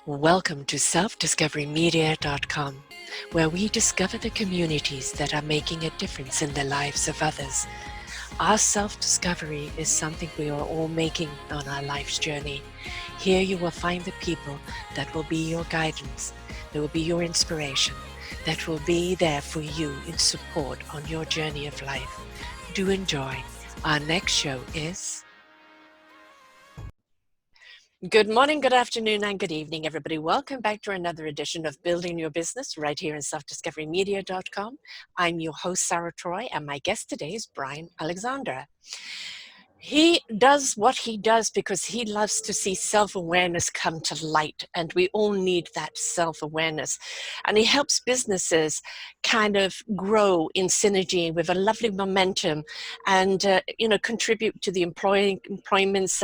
Welcome to selfdiscoverymedia.com, where we discover the communities that are making a difference in the lives of others. Our self-discovery is something we are all making on our life's journey. Here you will find the people that will be your guidance, that will be your inspiration, that will be there for you in support on your journey of life. Do enjoy. Our next show is... Good morning, good afternoon, and good evening, everybody. Welcome back to another edition of Building Your Business right here in selfdiscoverymedia.com. I'm your host, Sarah Troy, and my guest today is Brian Alexander. He does what he does because he loves to see self-awareness come to light, and we all need that self-awareness. And he helps businesses kind of grow in synergy with a lovely momentum and, contribute to the employment's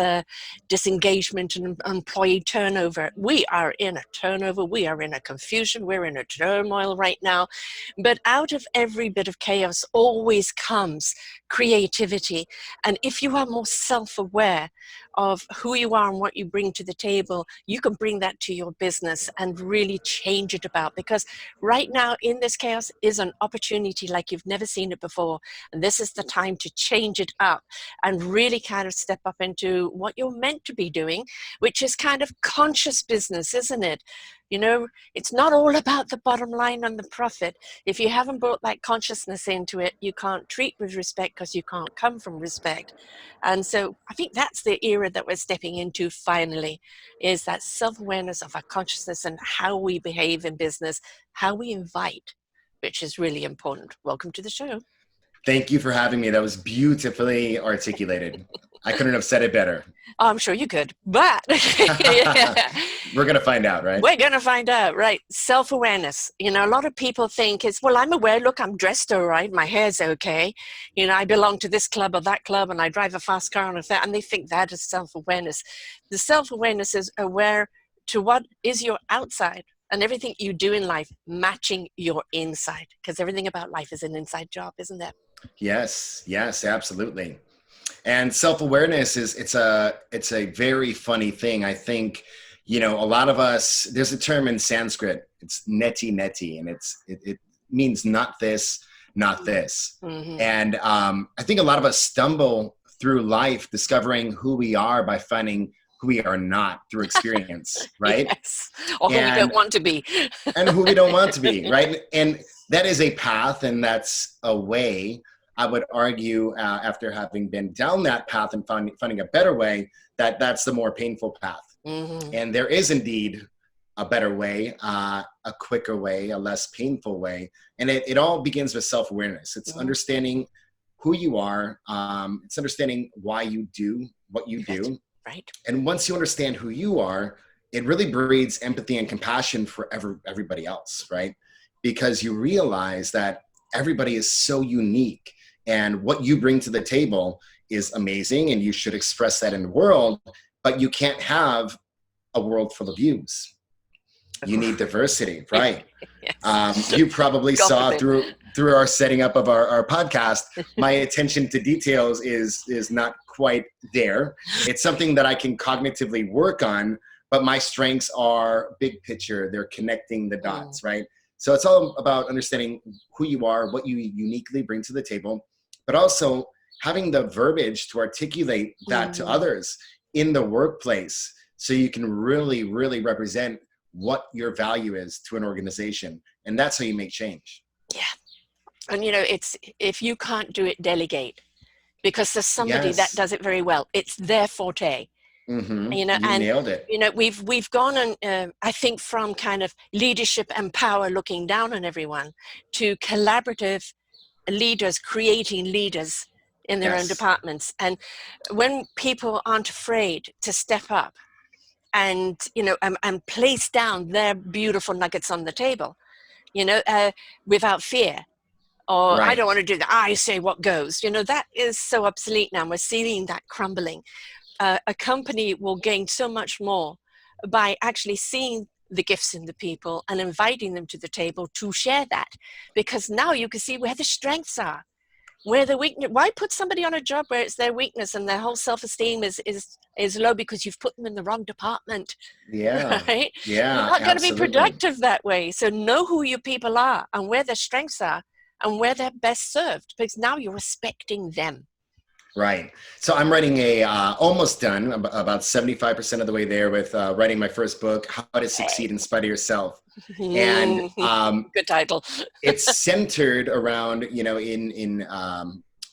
disengagement and employee turnover. We are in a turnover, we are in a confusion, we're in a turmoil right now. But out of every bit of chaos always comes creativity. And if you are more self-aware of who you are and what you bring to the table, you can bring that to your business and really change it about. Because right now in this chaos is an opportunity like you've never seen it before. And this is the time to change it up and really kind of step up into what you're meant to be doing, which is kind of conscious business, isn't it? You know, it's not all about the bottom line and the profit. If you haven't brought that consciousness into it, you can't treat with respect because you can't come from respect. And so I think that's the era that we're stepping into finally, is that self-awareness of our consciousness and how we behave in business, how we invite, which is really important. Welcome to the show. Thank you for having me. That was beautifully articulated. I couldn't have said it better. Oh, I'm sure you could, but We're going to find out, right? We're going to find out, right? Self-awareness. You know, a lot of people think it's, well, I'm aware, look, I'm dressed all right, my hair's okay. You know, I belong to this club or that club and I drive a fast car and they think that is self-awareness. The self-awareness is aware to what is your outside and everything you do in life matching your inside, because everything about life is an inside job, isn't it? Yes, absolutely. And self-awareness it's a very funny thing. I think, a lot of us, there's a term in Sanskrit, it's Neti-Neti, and it means not this, not this. Mm-hmm. And I think a lot of us stumble through life discovering who we are by finding who we are not through experience, right? Yes. Or who we don't want to be. And who we don't want to be, right? And that is a path, and that's a way. I would argue, after having been down that path and finding a better way, that's the more painful path. Mm-hmm. And there is indeed a better way, a quicker way, a less painful way. And it all begins with self-awareness. It's understanding who you are. It's understanding why you do what you do. Right. And once you understand who you are, it really breeds empathy and compassion for everybody else, right? Because you realize that everybody is so unique, and what you bring to the table is amazing, and you should express that in the world, but you can't have a world full of yous. You need diversity, right? Yes. You probably saw through our setting up of our podcast, my attention to details is not quite there. It's something that I can cognitively work on, but my strengths are big picture. They're connecting the dots, right? So it's all about understanding who you are, what you uniquely bring to the table, but also having the verbiage to articulate that to others in the workplace, so you can really, really represent what your value is to an organization. And that's how you make change. Yeah. And it's, if you can't do it, delegate, because there's somebody that does it very well. It's their forte. Mm-hmm. You nailed it. We've gone on, I think, from kind of leadership and power looking down on everyone to collaborative leaders creating leaders in their own departments. And when people aren't afraid to step up and and place down their beautiful nuggets on the table, without fear, or I don't want to do that, I say what goes, that is so obsolete now. We're seeing that crumbling. A company will gain so much more by actually seeing the gifts in the people and inviting them to the table to share that, because now you can see where the strengths are. where the weakness, why put somebody on a job where it's their weakness and their whole self-esteem is low because you've put them in the wrong department, Yeah. right? You're Yeah, not going to be absolutely. productive that way. So know who your people are and where their strengths are and where they're best served, because now you're respecting them. Right. So I'm writing almost done, about 75% of the way there with writing my first book, How to Succeed in Spite of Yourself. And Good title. it's centered around, in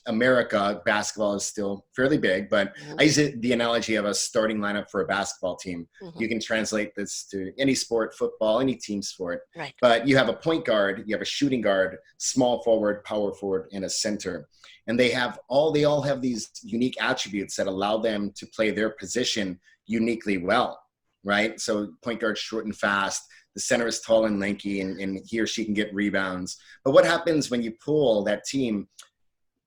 America, basketball is still fairly big, but I use the analogy of a starting lineup for a basketball team. You can translate this to any sport, football, any team sport. Right. But you have a point guard, you have a shooting guard, small forward, power forward, and a center. And they all have these unique attributes that allow them to play their position uniquely well, right? So point guard short and fast, the center is tall and lanky, and he or she can get rebounds. But what happens when you pull that team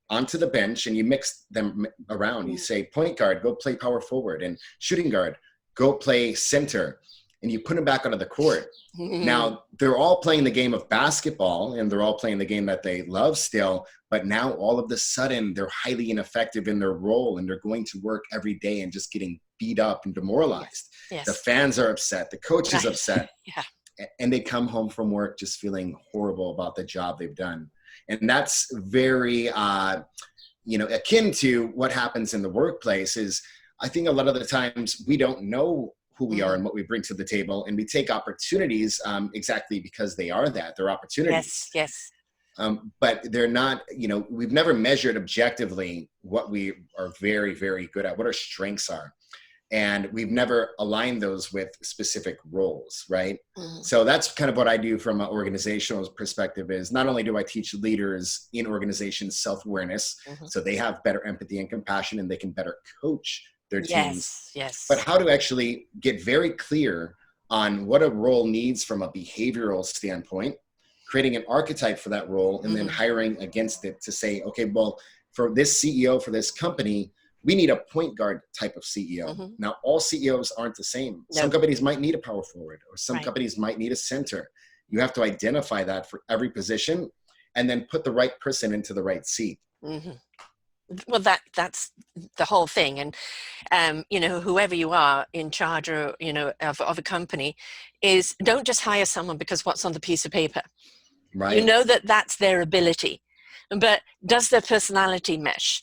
onto the bench and you mix them around? You say, point guard, go play power forward, and shooting guard, go play center, and you put them back onto the court. Now, they're all playing the game of basketball, and they're all playing the game that they love still, but now all of a sudden they're highly ineffective in their role, and they're going to work every day and just getting beat up and demoralized. Yes. The fans are upset, the coach is upset. Yeah. And they come home from work just feeling horrible about the job they've done. And that's very, akin to what happens in the workplace. Is I think a lot of the times we don't know who we are and what we bring to the table, and we take opportunities exactly because they are that. They're opportunities. Yes. But they're not, we've never measured objectively what we are very, very good at, what our strengths are. And we've never aligned those with specific roles, right? So that's kind of what I do from an organizational perspective. Is not only do I teach leaders in organizations self-awareness, so they have better empathy and compassion, and they can better coach their teams, but how to actually get very clear on what a role needs from a behavioral standpoint, creating an archetype for that role, and then hiring against it to say, okay, well, for this CEO, for this company, we need a point guard type of CEO. Now, all CEOs aren't the same. No. Some companies might need a power forward, or some companies might need a center. You have to identify that for every position and then put the right person into the right seat. Well, that's the whole thing. And, whoever you are in charge or, of a company, is don't just hire someone because what's on the piece of paper. Right. You know that's their ability, but does their personality mesh?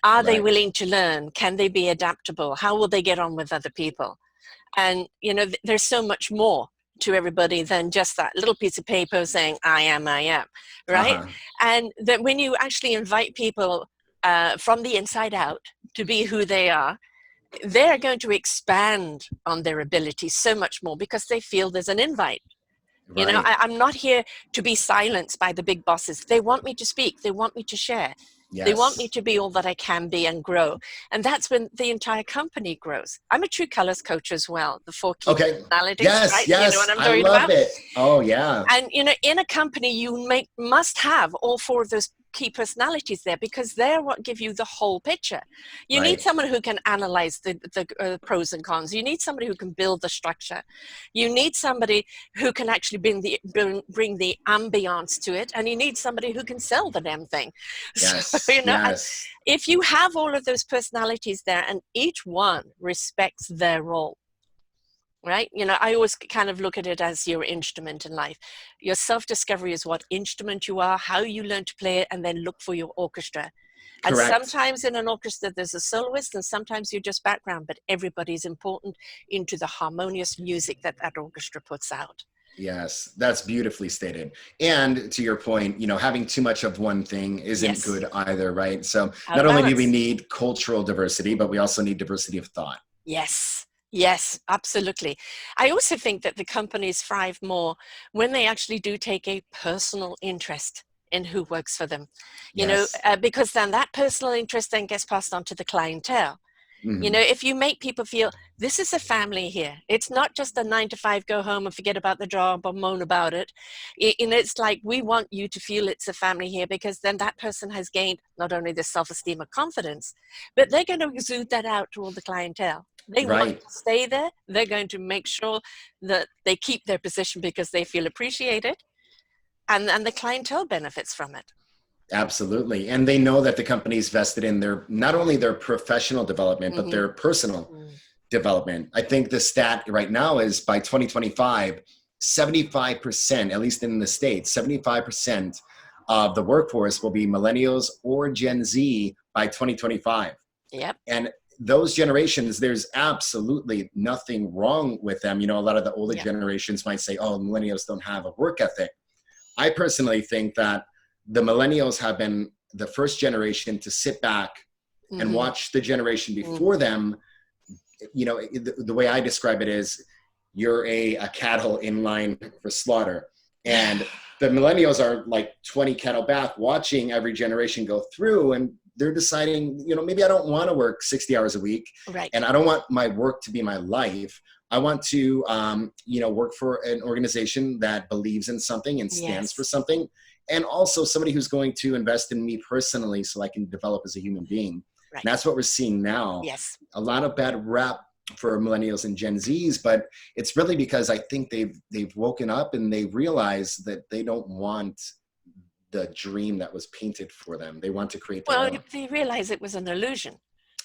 Are they willing to learn? Can they be adaptable? How will they get on with other people? And, there's so much more to everybody than just that little piece of paper saying, I am, right? And that when you actually invite people from the inside out to be who they are, they're going to expand on their abilities so much more because they feel there's an invite. I'm not here to be silenced by the big bosses. They want me to speak. They want me to share. They want me to be all that I can be and grow. And that's when the entire company grows. I'm a true colors coach as well. The 4 key personalities, right? Yes. You know what I'm I talking love about? it. Oh, yeah. And, in a company, you must have all 4 of those key personalities there, because they're what give you the whole picture. You need someone who can analyze the pros and cons. You need somebody who can build the structure. You need somebody who can actually bring the ambiance to it, and you need somebody who can sell the damn thing. Yes. If you have all of those personalities there, and each one respects their role, right? I always kind of look at it as your instrument in life. Your self-discovery is what instrument you are, how you learn to play it, and then look for your orchestra. And sometimes in an orchestra, there's a soloist, and sometimes you're just background, but everybody's important into the harmonious music that orchestra puts out. Yes, that's beautifully stated. And to your point, having too much of one thing isn't good either, right? So not only do we need cultural diversity, but we also need diversity of thought. Yes, absolutely. I also think that the companies thrive more when they actually do take a personal interest in who works for them, because then that personal interest then gets passed on to the clientele. If you make people feel this is a family here, it's not just a 9-to-5, go home and forget about the job or moan about it. It's like, we want you to feel it's a family here, because then that person has gained not only the self-esteem or confidence, but they're going to exude that out to all the clientele. They want to stay there. They're going to make sure that they keep their position because they feel appreciated, and the clientele benefits from it. Absolutely. And they know that the company's vested in their, not only their professional development, but their personal development. I think the stat right now is by 2025, 75%, at least in the States, 75% of the workforce will be millennials or Gen Z by 2025. Yep. And those generations, there's absolutely nothing wrong with them. You know, a lot of the older generations might say, oh, millennials don't have a work ethic. I personally think that the millennials have been the first generation to sit back and watch the generation before them. You know, the way I describe it is you're a cattle in line for slaughter. And the millennials are like 20 cattle back watching every generation go through, and they're deciding, you know, maybe I don't want to work 60 hours a week. Right. And I don't want my work to be my life. I want to, you know, work for an organization that believes in something and stands for something. And also somebody who's going to invest in me personally so I can develop as a human being. Right. And that's what we're seeing now. Yes. A lot of bad rap for millennials and Gen Zs, but it's really because I think they've woken up and they realize that they don't want the dream that was painted for them. They want to create their own. They realize it was an illusion.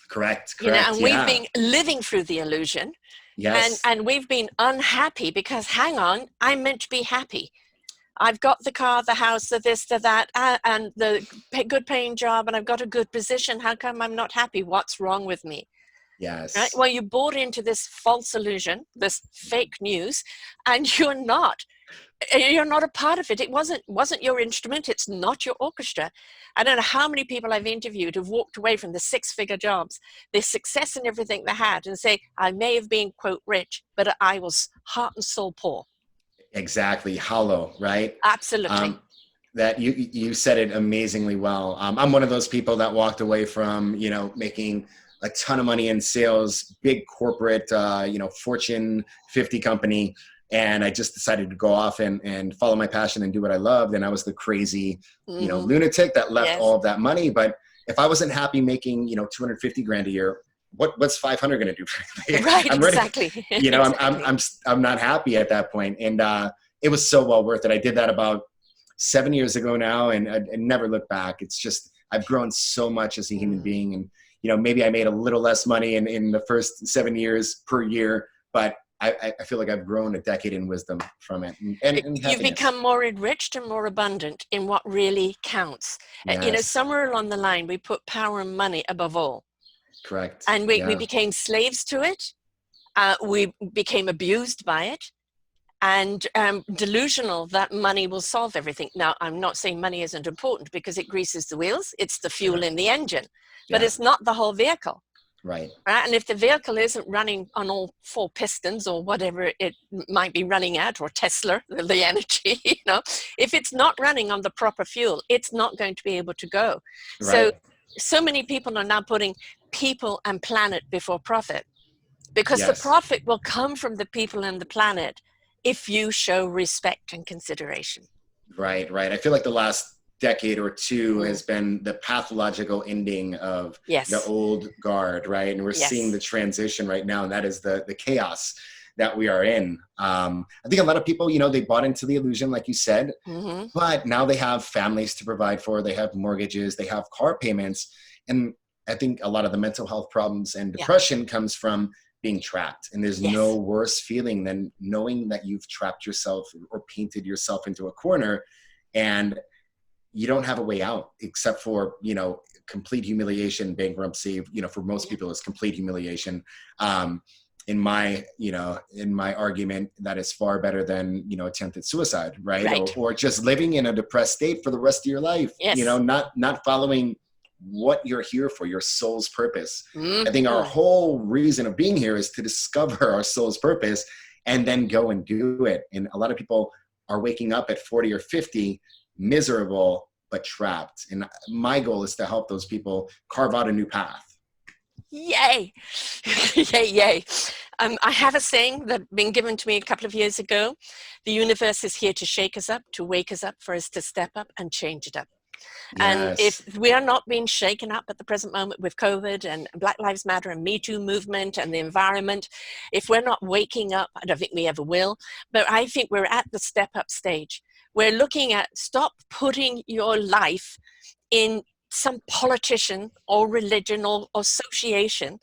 Correct. You know, and we've been living through the illusion. Yes. And we've been unhappy because, hang on, I'm meant to be happy. I've got the car, the house, the this, the that, and the good paying job, and I've got a good position. How come I'm not happy? What's wrong with me? Yes. Right? Well, you bought into this false illusion, this fake news, and you're not a part of it. It wasn't your instrument. It's not your orchestra. I don't know how many people I've interviewed who've walked away from the 6-figure jobs, the success and everything they had, and say, I may have been, quote, rich, but I was heart and soul poor. Exactly. Hollow, right? Absolutely. That you said it amazingly well. I'm one of those people that walked away from, you know, making a ton of money in sales, big corporate, you know, Fortune 50 company. And I just decided to go off and follow my passion and do what I loved. And I was the crazy, you know, lunatic that left all of that money. But if I wasn't happy making, you know, 250 grand a year, what's 500 going to do for me? Right, I'm exactly. Ready. You know, exactly. I'm not happy at that point. And it was so well worth it. I did that about 7 years ago now, and I never looked back. It's just, I've grown so much as a human being. And, you know, maybe I made a little less money in the first 7 years per year, but I feel like I've grown a decade in wisdom from it. And you've become more enriched and more abundant in what really counts. Yes. You know, somewhere along the line, we put power and money above all. Correct. And we became slaves to it. We became abused by it, and delusional that money will solve everything. Now, I'm not saying money isn't important, because it greases the wheels. It's the fuel in the engine, but it's not the whole vehicle. Right. And if the vehicle isn't running on all 4 pistons or whatever it might be running at, or Tesla, the energy, you know, if it's not running on the proper fuel, it's not going to be able to go. Right. So many people are now putting people and planet before profit, because the profit will come from the people and the planet if you show respect and consideration. Right. I feel like the last decade or two has been the pathological ending of the old guard, right? And we're seeing the transition right now, and that is the chaos that we are in. I think a lot of people, you know, they bought into the illusion, like you said, but now they have families to provide for, they have mortgages, they have car payments. And I think a lot of the mental health problems and depression comes from being trapped. And there's no worse feeling than knowing that you've trapped yourself or painted yourself into a corner, and you don't have a way out except for, you know, complete humiliation. Bankruptcy, you know, for most people is complete humiliation. In my argument, that is far better than, you know, attempted suicide, right? Or just living in a depressed state for the rest of your life, you know, not following what you're here for, your soul's purpose. I think our whole reason of being here is to discover our soul's purpose and then go and do it. And a lot of people are waking up at 40 or 50 miserable but trapped, and my goal is to help those people carve out a new path. Yay. Yay. I have a saying that been given to me a couple of years ago. The universe is here to shake us up, to wake us up, for us to step up and change it up. And if Yes. we are not being shaken up at the present moment with COVID and Black Lives Matter and Me Too movement and the environment, if we're not waking up, I don't think we ever will, but I think we're at the step up stage. We're looking at stop putting your life in some politician or religion or association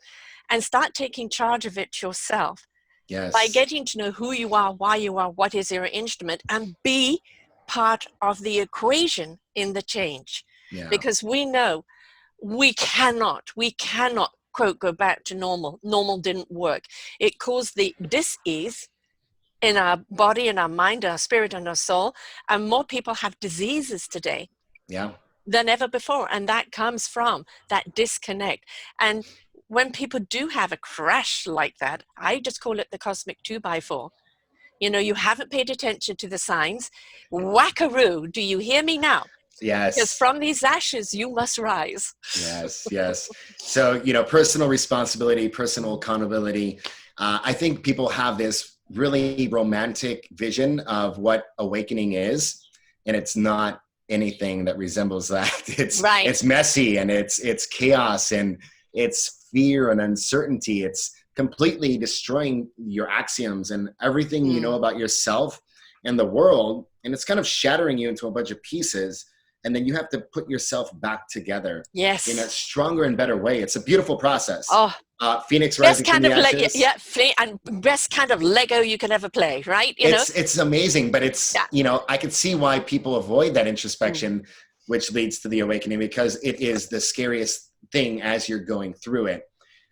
and start taking charge of it yourself by Yes. getting to know who you are, why you are, what is your instrument, and be part of the equation in the change. Yeah. Because we know we cannot, quote, go back to normal. Normal didn't work. It caused the dis-ease in our body, in our mind, our spirit, and our soul. And more people have diseases today Yeah. than ever before. And that comes from that disconnect. And when people do have a crash like that, I just call it the cosmic 2x4. You know, you haven't paid attention to the signs. Wackaroo, do you hear me now? Because Yes. from these ashes, you must rise. Yes. Yes. So, personal responsibility, personal accountability. I think people have this really romantic vision of what awakening is, and it's not anything that resembles that. It's Right. it's messy, and it's chaos, and it's fear and uncertainty. It's completely destroying your axioms and everything you know about yourself and the world, and it's kind of shattering you into a bunch of pieces. And then you have to put yourself back together Yes. in a stronger and better way. It's a beautiful process. Oh, Phoenix best rising from kind the of ashes. and best kind of Lego you could ever play, right? It's amazing, but it's, Yeah. I could see why people avoid that introspection, which leads to the awakening, because it is the scariest thing as you're going through it.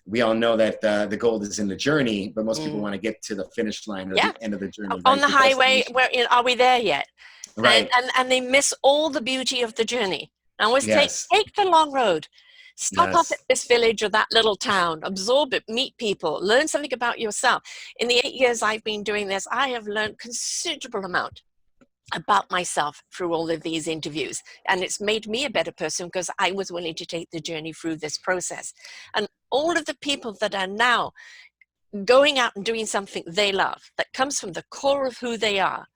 We all know that the gold is in the journey, but most people want to get to the finish line or the end of the journey. On Right? the highway, are we there yet? Right. And they miss all the beauty of the journey. I always take Yes. the long road. Stop off at Yes. this village or that little town. Absorb it. Meet people. Learn something about yourself. In the 8 years I've been doing this, I have learned considerable amount about myself through all of these interviews. And it's made me a better person because I was willing to take the journey through this process. And all of the people that are now going out and doing something they love, that comes from the core of who they are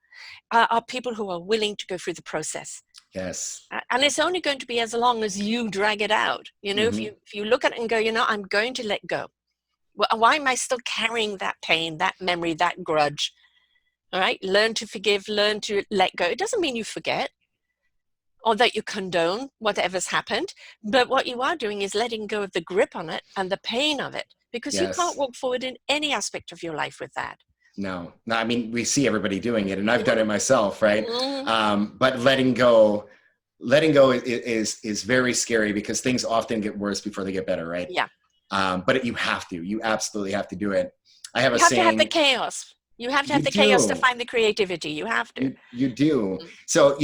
people who are willing to go through the process. Yes. And it's only going to be as long as you drag it out. If you look at it and go, I'm going to let go. Well, why am I still carrying that pain, that memory, that grudge? All right. Learn to forgive, learn to let go. It doesn't mean you forget or that you condone whatever's happened. But what you are doing is letting go of the grip on it and the pain of it, because you can't walk forward in any aspect of your life with that. No, I mean, we see everybody doing it, and I've done it myself, right? But letting go is very scary, because things often get worse before they get better, right? Yeah. But you absolutely have to do it. I have you a have saying. to have the chaos. You have to have the chaos to find the creativity. You have to. You do. So,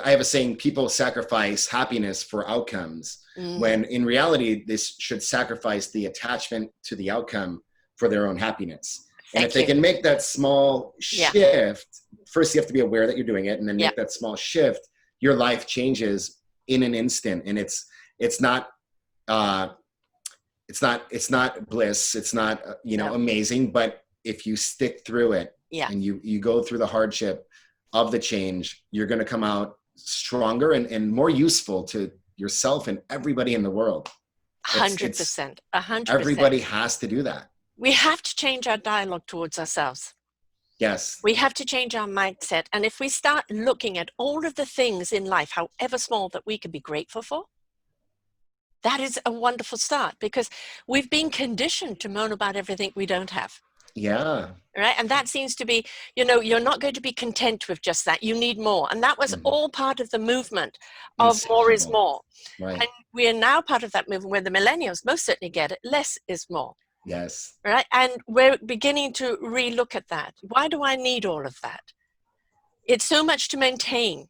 I have a saying: people sacrifice happiness for outcomes, when in reality, this should sacrifice the attachment to the outcome for their own happiness. And if they can make that small shift, first you have to be aware that you're doing it, and then make that small shift, your life changes in an instant. And it's not bliss. It's not, amazing, but if you stick through it and you go through the hardship of the change, you're going to come out stronger and more useful to yourself and everybody in the world. 100%. 100%. Everybody has to do that. We have to change our dialogue towards ourselves. Yes. We have to change our mindset. And if we start looking at all of the things in life, however small, that we can be grateful for, that is a wonderful start, because we've been conditioned to moan about everything we don't have. Yeah. Right. And that seems to be, you're not going to be content with just that. You need more. And that was all part of the movement of more is more. Right. And we are now part of that movement where the millennials most certainly get it. Less is more. Yes. Right. And we're beginning to relook at that. Why do I need all of that? It's so much to maintain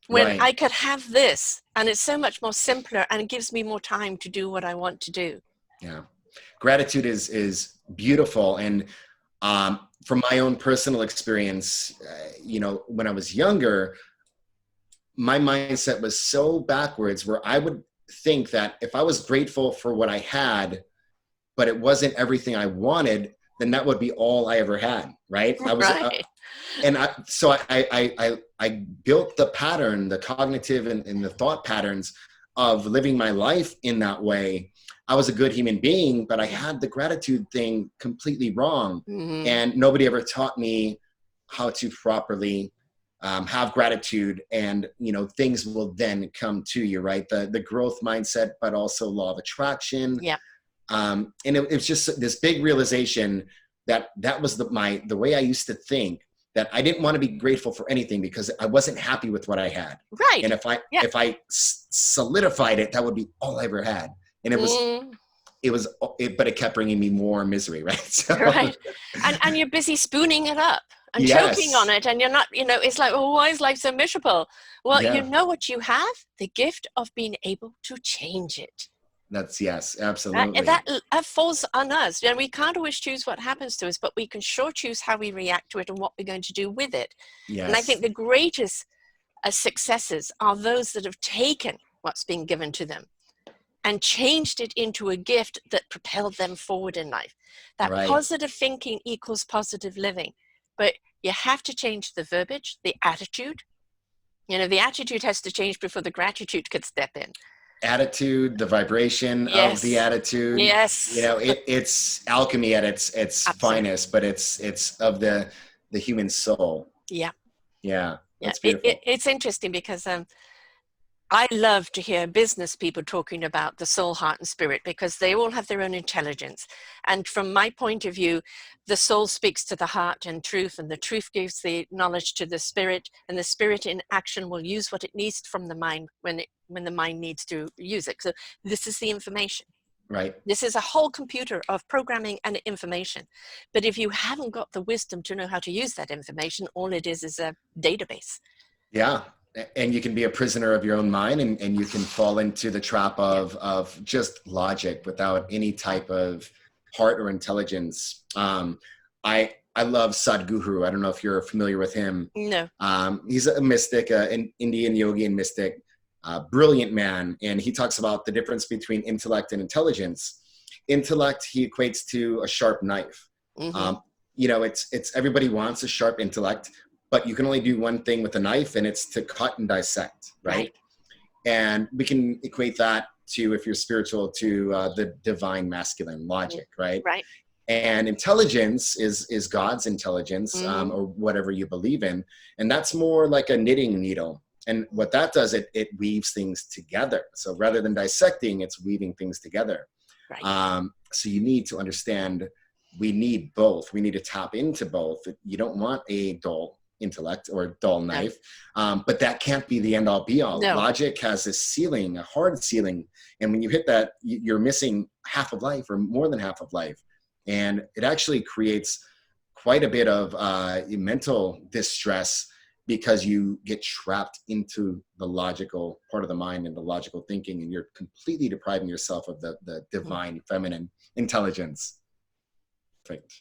when I could have this, and it's so much more simpler, and it gives me more time to do what I want to do. Yeah. Gratitude is beautiful. And from my own personal experience, when I was younger, my mindset was so backwards, where I would think that if I was grateful for what I had, but it wasn't everything I wanted, then that would be all I ever had, right? Right. I built the pattern, the cognitive and the thought patterns of living my life in that way. I was a good human being, but I had the gratitude thing completely wrong. Mm-hmm. And nobody ever taught me how to properly have gratitude, and things will then come to you, right? The growth mindset, but also law of attraction. Yeah. And it was just this big realization that was the way I used to think, that I didn't want to be grateful for anything because I wasn't happy with what I had. Right. And if I solidified it, that would be all I ever had. And but it kept bringing me more misery, right? So, right. And you're busy spooning it up and yes. choking on it, and you're not, it's like, oh, why is life so miserable? Well, Yeah. you know what you have? The gift of being able to change it. Yes, absolutely. That falls on us. We can't always choose what happens to us, but we can sure choose how we react to it and what we're going to do with it. Yes. And I think the greatest successes are those that have taken what's been given to them and changed it into a gift that propelled them forward in life. That right. Positive thinking equals positive living. But you have to change the verbiage, the attitude. The attitude has to change before the gratitude could step in. Attitude, the vibration of the attitude. Yes. It's alchemy at its finest, but it's of the human soul. Yeah. Yeah. That's beautiful. It's interesting because I love to hear business people talking about the soul, heart, and spirit, because they all have their own intelligence. And from my point of view, the soul speaks to the heart and truth, and the truth gives the knowledge to the spirit, and the spirit in action will use what it needs from the mind when the mind needs to use it. So this is the information. Right. This is a whole computer of programming and information. But if you haven't got the wisdom to know how to use that information, all it is a database. Yeah. And you can be a prisoner of your own mind, and you can fall into the trap of just logic without any type of heart or intelligence. I love Sadhguru. I don't know if you're familiar with him. No. He's a mystic, an Indian yogi and mystic, brilliant man. And he talks about the difference between intellect and intelligence. Intellect, he equates to a sharp knife. Mm-hmm. It's everybody wants a sharp intellect, but you can only do one thing with a knife, and it's to cut and dissect, right? And we can equate that to, if you're spiritual, to the divine masculine logic, right? Right. And intelligence is God's intelligence, or whatever you believe in. And that's more like a knitting needle. And what that does, it weaves things together. So rather than dissecting, it's weaving things together. Right. So you need to understand, we need both. We need to tap into both. You don't want a dull intellect or a dull knife, but that can't be the end all be all. No. Logic has a ceiling, a hard ceiling. And when you hit that, you're missing half of life or more than half of life. And it actually creates quite a bit of mental distress, because you get trapped into the logical part of the mind and the logical thinking, and you're completely depriving yourself of the divine feminine intelligence. Perfect.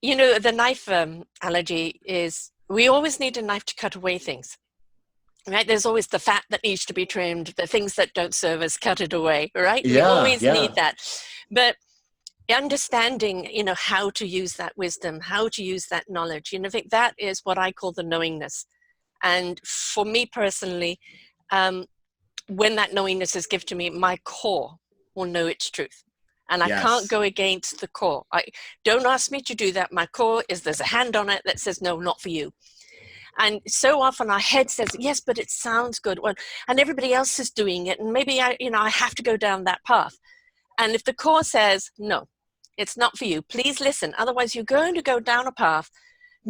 The knife analogy is, we always need a knife to cut away things. Right? There's always the fat that needs to be trimmed, the things that don't serve us, cut it away, right? We always need that. But understanding, how to use that wisdom, how to use that knowledge, I think that is what I call the knowingness. And for me personally, when that knowingness is given to me, my core will know its truth. And I can't go against the core. Don't ask me to do that. My core is, there's a hand on it that says, no, not for you. And so often our head says, yes, but it sounds good. Well, and everybody else is doing it. And maybe I have to go down that path. And if the core says, no, it's not for you, please listen. Otherwise, you're going to go down a path,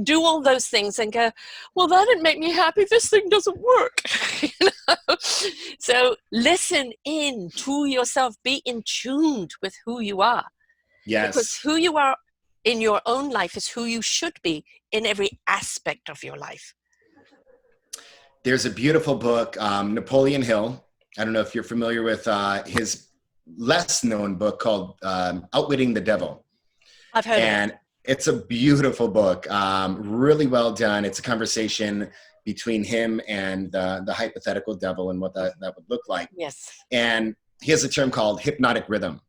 do all those things and go, well, that didn't make me happy. This thing doesn't work. So listen in to yourself. Be in tune with who you are. Yes. Because who you are in your own life is who you should be in every aspect of your life. There's a beautiful book, Napoleon Hill. I don't know if you're familiar with his less known book called Outwitting the Devil. I've heard and of it. It's a beautiful book, really well done. It's a conversation between him and the hypothetical devil and what that would look like. Yes. And he has a term called hypnotic rhythm.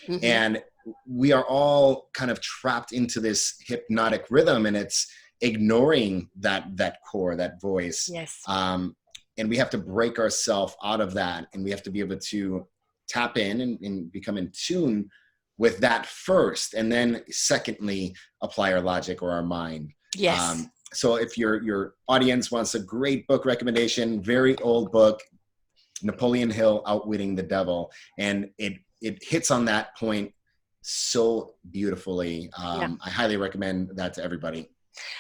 Mm-hmm. And we are all kind of trapped into this hypnotic rhythm, and it's ignoring that core, that voice. Yes. And we have to break ourselves out of that, and we have to be able to tap in and become in tune with that first, and then secondly apply our logic or our mind. Yes. So if your audience wants a great book recommendation, very old book, Napoleon Hill, Outwitting the Devil, and it hits on that point so beautifully. I highly recommend that to everybody.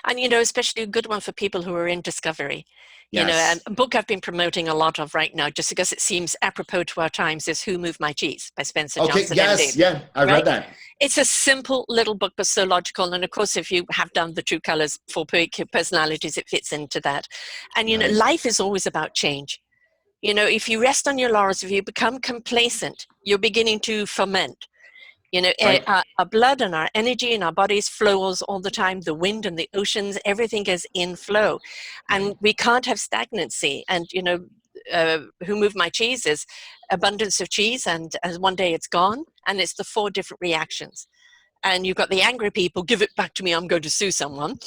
And, especially a good one for people who are in discovery. Yes. And a book I've been promoting a lot of right now, just because it seems apropos to our times, is Who Moved My Cheese by Spencer Johnson. Yes, MD. yeah, I read that. It's a simple little book, but so logical. And of course, if you have done the True Colors for personalities, it fits into that. And, life is always about change. If you rest on your laurels, if you become complacent, you're beginning to ferment. Right. Our blood and our energy in our bodies flows all the time. The wind and the oceans, everything is in flow. And we can't have stagnancy. And, Who Moved My Cheese is abundance of cheese, and one day it's gone. And it's the 4 different reactions. And you've got the angry people, give it back to me, I'm going to sue someone.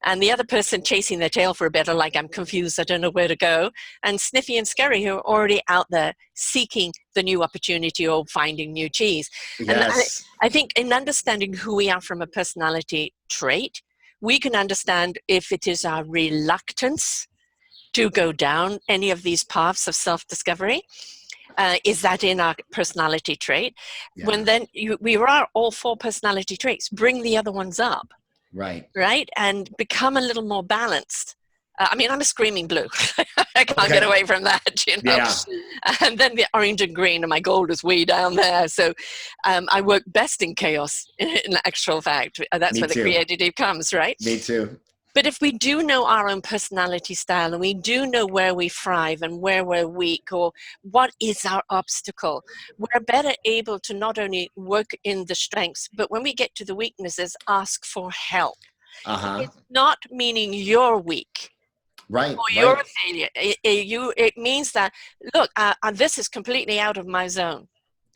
And the other person chasing their tail for a bit, like, I'm confused, I don't know where to go. And Sniffy and Scurry, who are already out there seeking the new opportunity or finding new cheese. Yes. And I think in understanding who we are from a personality trait, we can understand if it is our reluctance to go down any of these paths of self-discovery. Is that in our personality trait? Yeah. When then we are all 4 personality traits, bring the other ones up. Right? And become a little more balanced. I'm a screaming blue. I can't get away from that, Yeah. And then the orange and green, and my gold is way down there. So I work best in chaos, in actual fact. That's where the creativity comes, right? Me too. But if we do know our own personality style, and we do know where we thrive and where we're weak, or what is our obstacle, we're better able to not only work in the strengths, but when we get to the weaknesses, ask for help. It's not meaning you're weak. Right. Or you're a failure. It means that, look, this is completely out of my zone.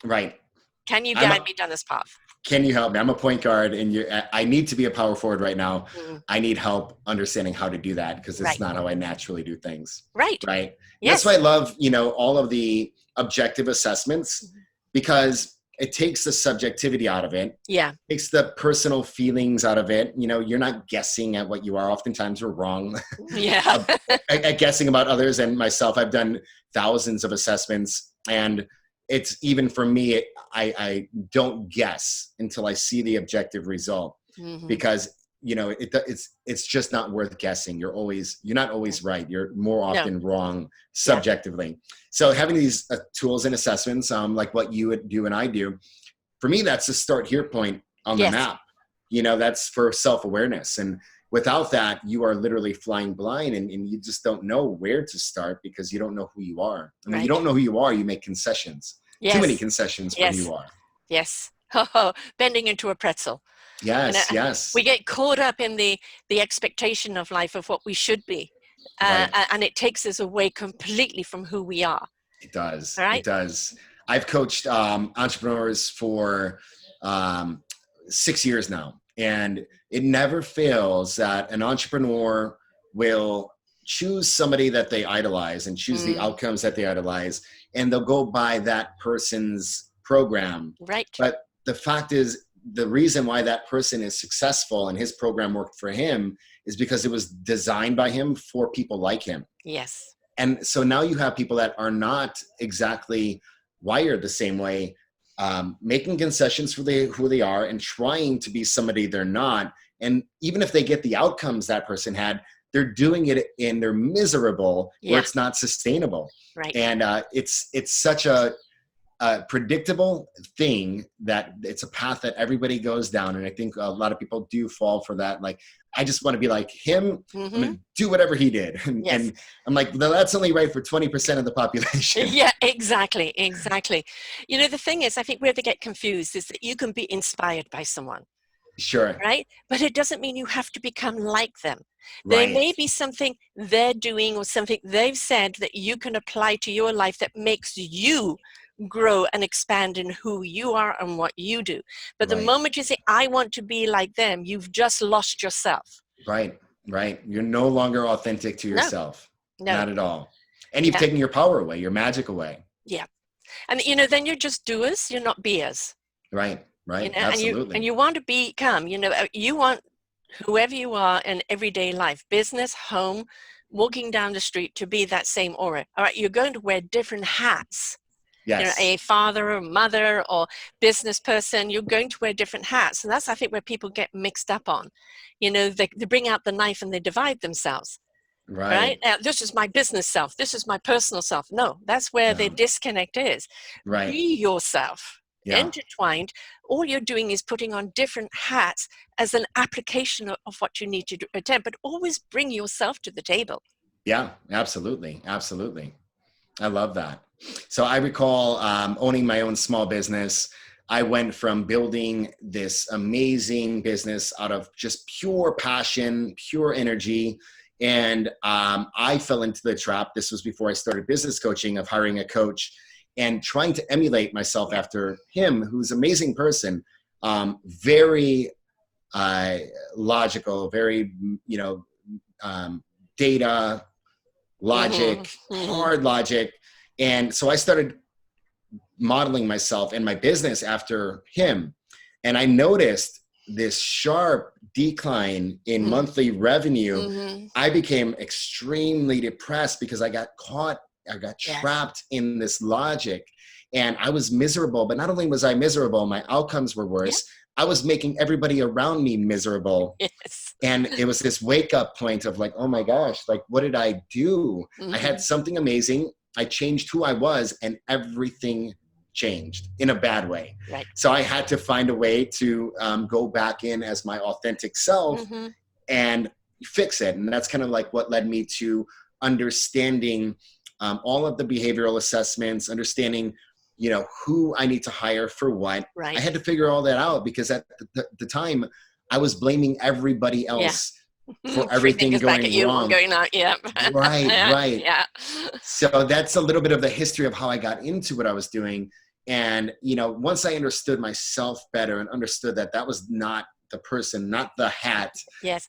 Right. Can you guide me down this path? Can you help me? I'm a point guard, and I need to be a power forward right now. I need help understanding how to do that, because it's not how I naturally do things. Right. That's Yes. why I love, all of the objective assessments, because it takes the subjectivity out of it. Yeah. Takes the personal feelings out of it. You're not guessing at what you are. Oftentimes we're wrong. Yeah. at guessing about others and myself. I've done thousands of assessments, and it's even for me, I don't guess until I see the objective result, because it's just not worth guessing. You're not always right. You're more often wrong subjectively. Yeah. So having these tools and assessments, like what you would do and I do, for me, that's the start here point on the map. That's for self-awareness. And without that, you are literally flying blind, and you just don't know where to start, because you don't know who you are. And when you don't know who you are, you make concessions. Yes. Too many concessions for who you are. Yes. Bending into a pretzel. Yes, yes. We get caught up in the expectation of life of what we should be. And it takes us away completely from who we are. It does. Right? It does. I've coached entrepreneurs for 6 years now. And it never fails that an entrepreneur will choose somebody that they idolize and choose the outcomes that they idolize, and they'll go by that person's program. Right. But the fact is, the reason why that person is successful and his program worked for him is because it was designed by him for people like him. Yes. And so now you have people that are not exactly wired the same way, making concessions for who they are and trying to be somebody they're not. And even if they get the outcomes that person had, they're doing it and they're miserable, where it's not sustainable. Right. And it's such a predictable thing that it's a path that everybody goes down. And I think a lot of people do fall for that. Like, I just want to be like him. I'm going to do whatever he did. And I'm like, that's only right for 20% of the population. Yeah, exactly. The thing is, I think where they get confused is that you can be inspired by someone. Sure. Right? But it doesn't mean you have to become like them. There may be something they're doing or something they've said that you can apply to your life that makes you grow and expand in who you are and what you do. But the Right. moment you say, I want to be like them, you've just lost yourself. Right. Right. You're no longer authentic to No, yourself. no. Not at all. And you've Yeah. taken your power away, your magic away. Yeah. And then you're just doers, you're not beers. Right. Right. And Absolutely. you want to become, you want whoever you are in everyday life, business, home, walking down the street, to be that same aura. All right, you're going to wear different hats. Yes. A father or mother or business person, you're going to wear different hats. And that's, I think, where people get mixed up on. They bring out the knife and they divide themselves. Right? Right. This is my business self. This is my personal self. No, that's where the No. disconnect is. Right. Be yourself, Yeah. intertwined. All you're doing is putting on different hats as an application of what you need to do, attend, but always bring yourself to the table. Yeah. Absolutely. Absolutely. I love that. So I recall owning my own small business. I went from building this amazing business out of just pure passion, pure energy. And I fell into the trap. This was before I started business coaching, of hiring a coach and trying to emulate myself after him, who's an amazing person, very logical, very, data, logic, hard logic. And so I started modeling myself and my business after him. And I noticed this sharp decline in monthly revenue. I became extremely depressed because I got trapped in this logic, and I was miserable. But not only was I miserable, my outcomes were worse. I was making everybody around me miserable. Yes. And it was this wake up point of like, oh my gosh, like, what did I do? I had something amazing. I changed who I was, and everything changed in a bad way. Right. So I had to find a way to go back in as my authentic self and fix it. And that's kind of like what led me to understanding all of the behavioral assessments, understanding, who I need to hire for what. Right. I had to figure all that out because at the time I was blaming everybody else for everything going back at you wrong. Going out, Right. Yeah. So that's a little bit of the history of how I got into what I was doing. And, once I understood myself better and understood that that was not the person, not the hat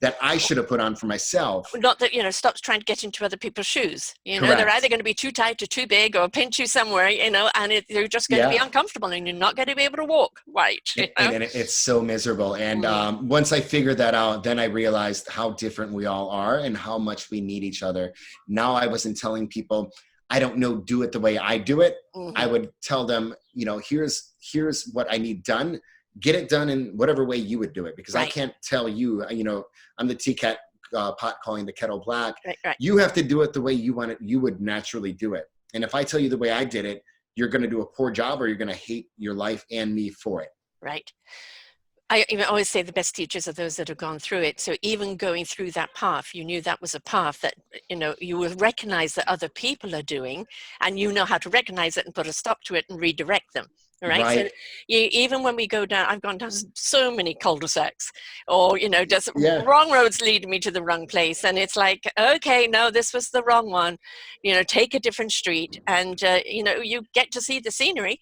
that I should have put on for myself. Not that, stop trying to get into other people's shoes. They're Correct. either going to be too tight or too big or pinch you somewhere, and you're just going to be uncomfortable and you're not going to be able to walk right. And it's so miserable. And once I figured that out, then I realized how different we all are and how much we need each other. Now I wasn't telling people, I don't know, do it the way I do it. I would tell them, here's what I need done. Get it done in whatever way you would do it, because I can't tell you, I'm the teacat pot calling the kettle black. Right. You have to do it the way you want it. You would naturally do it. And if I tell you the way I did it, you're going to do a poor job, or you're going to hate your life and me for it. Right. I always say the best teachers are those that have gone through it. So even going through that path, you knew that was a path that, you will recognize that other people are doing, and you know how to recognize it and put a stop to it and redirect them. Right. So even when we go down, I've gone down so many cul-de-sacs, or, just wrong roads lead me to the wrong place. And it's like, okay, no, this was the wrong one, take a different street, and, you get to see the scenery,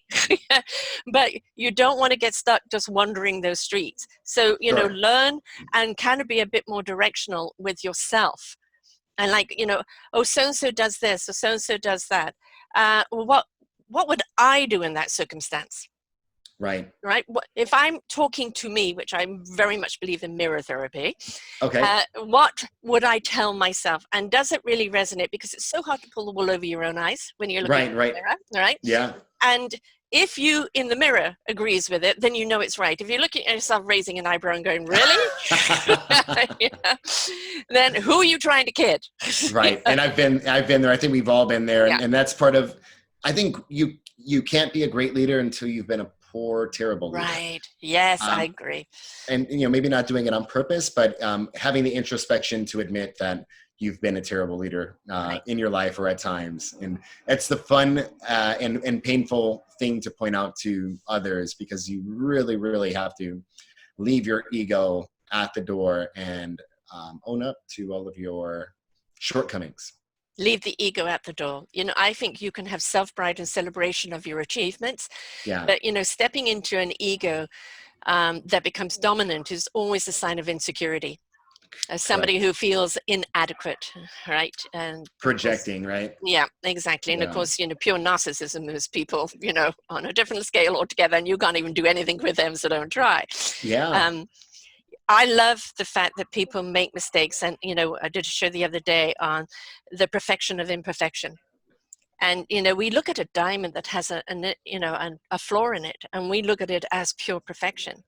but you don't want to get stuck just wandering those streets. So, learn and kind of be a bit more directional with yourself. And like, oh, so-and-so does this, or so-and-so does that. What would I do in that circumstance? Right. If I'm talking to me, which I very much believe in mirror therapy, what would I tell myself? And does it really resonate? Because it's so hard to pull the wool over your own eyes when you're looking in the mirror, right? Yeah. And if you in the mirror agrees with it, then you know it's right. If you're looking at yourself raising an eyebrow and going, really? Then who are you trying to kid? Right. And I've been there. I think we've all been there. And that's part of, I think you can't be a great leader until you've been a poor, terrible leader. Right. Yes, I agree. And, maybe not doing it on purpose, but having the introspection to admit that you've been a terrible leader in your life or at times. And it's the fun and painful thing to point out to others, because you really, really have to leave your ego at the door and own up to all of your shortcomings. Leave the ego at the door. I think you can have self-pride and celebration of your achievements, Yeah. but stepping into an ego that becomes dominant is always a sign of insecurity. As somebody Correct. who feels inadequate, right? And of course, Projecting, right? yeah, exactly. And of Yeah. course, pure narcissism is people, on a different scale altogether, and you can't even do anything with them, so don't try. Yeah. Um, I love the fact that people make mistakes. And, I did a show the other day on the perfection of imperfection. And, we look at a diamond that has a flaw in it, and we look at it as pure perfection.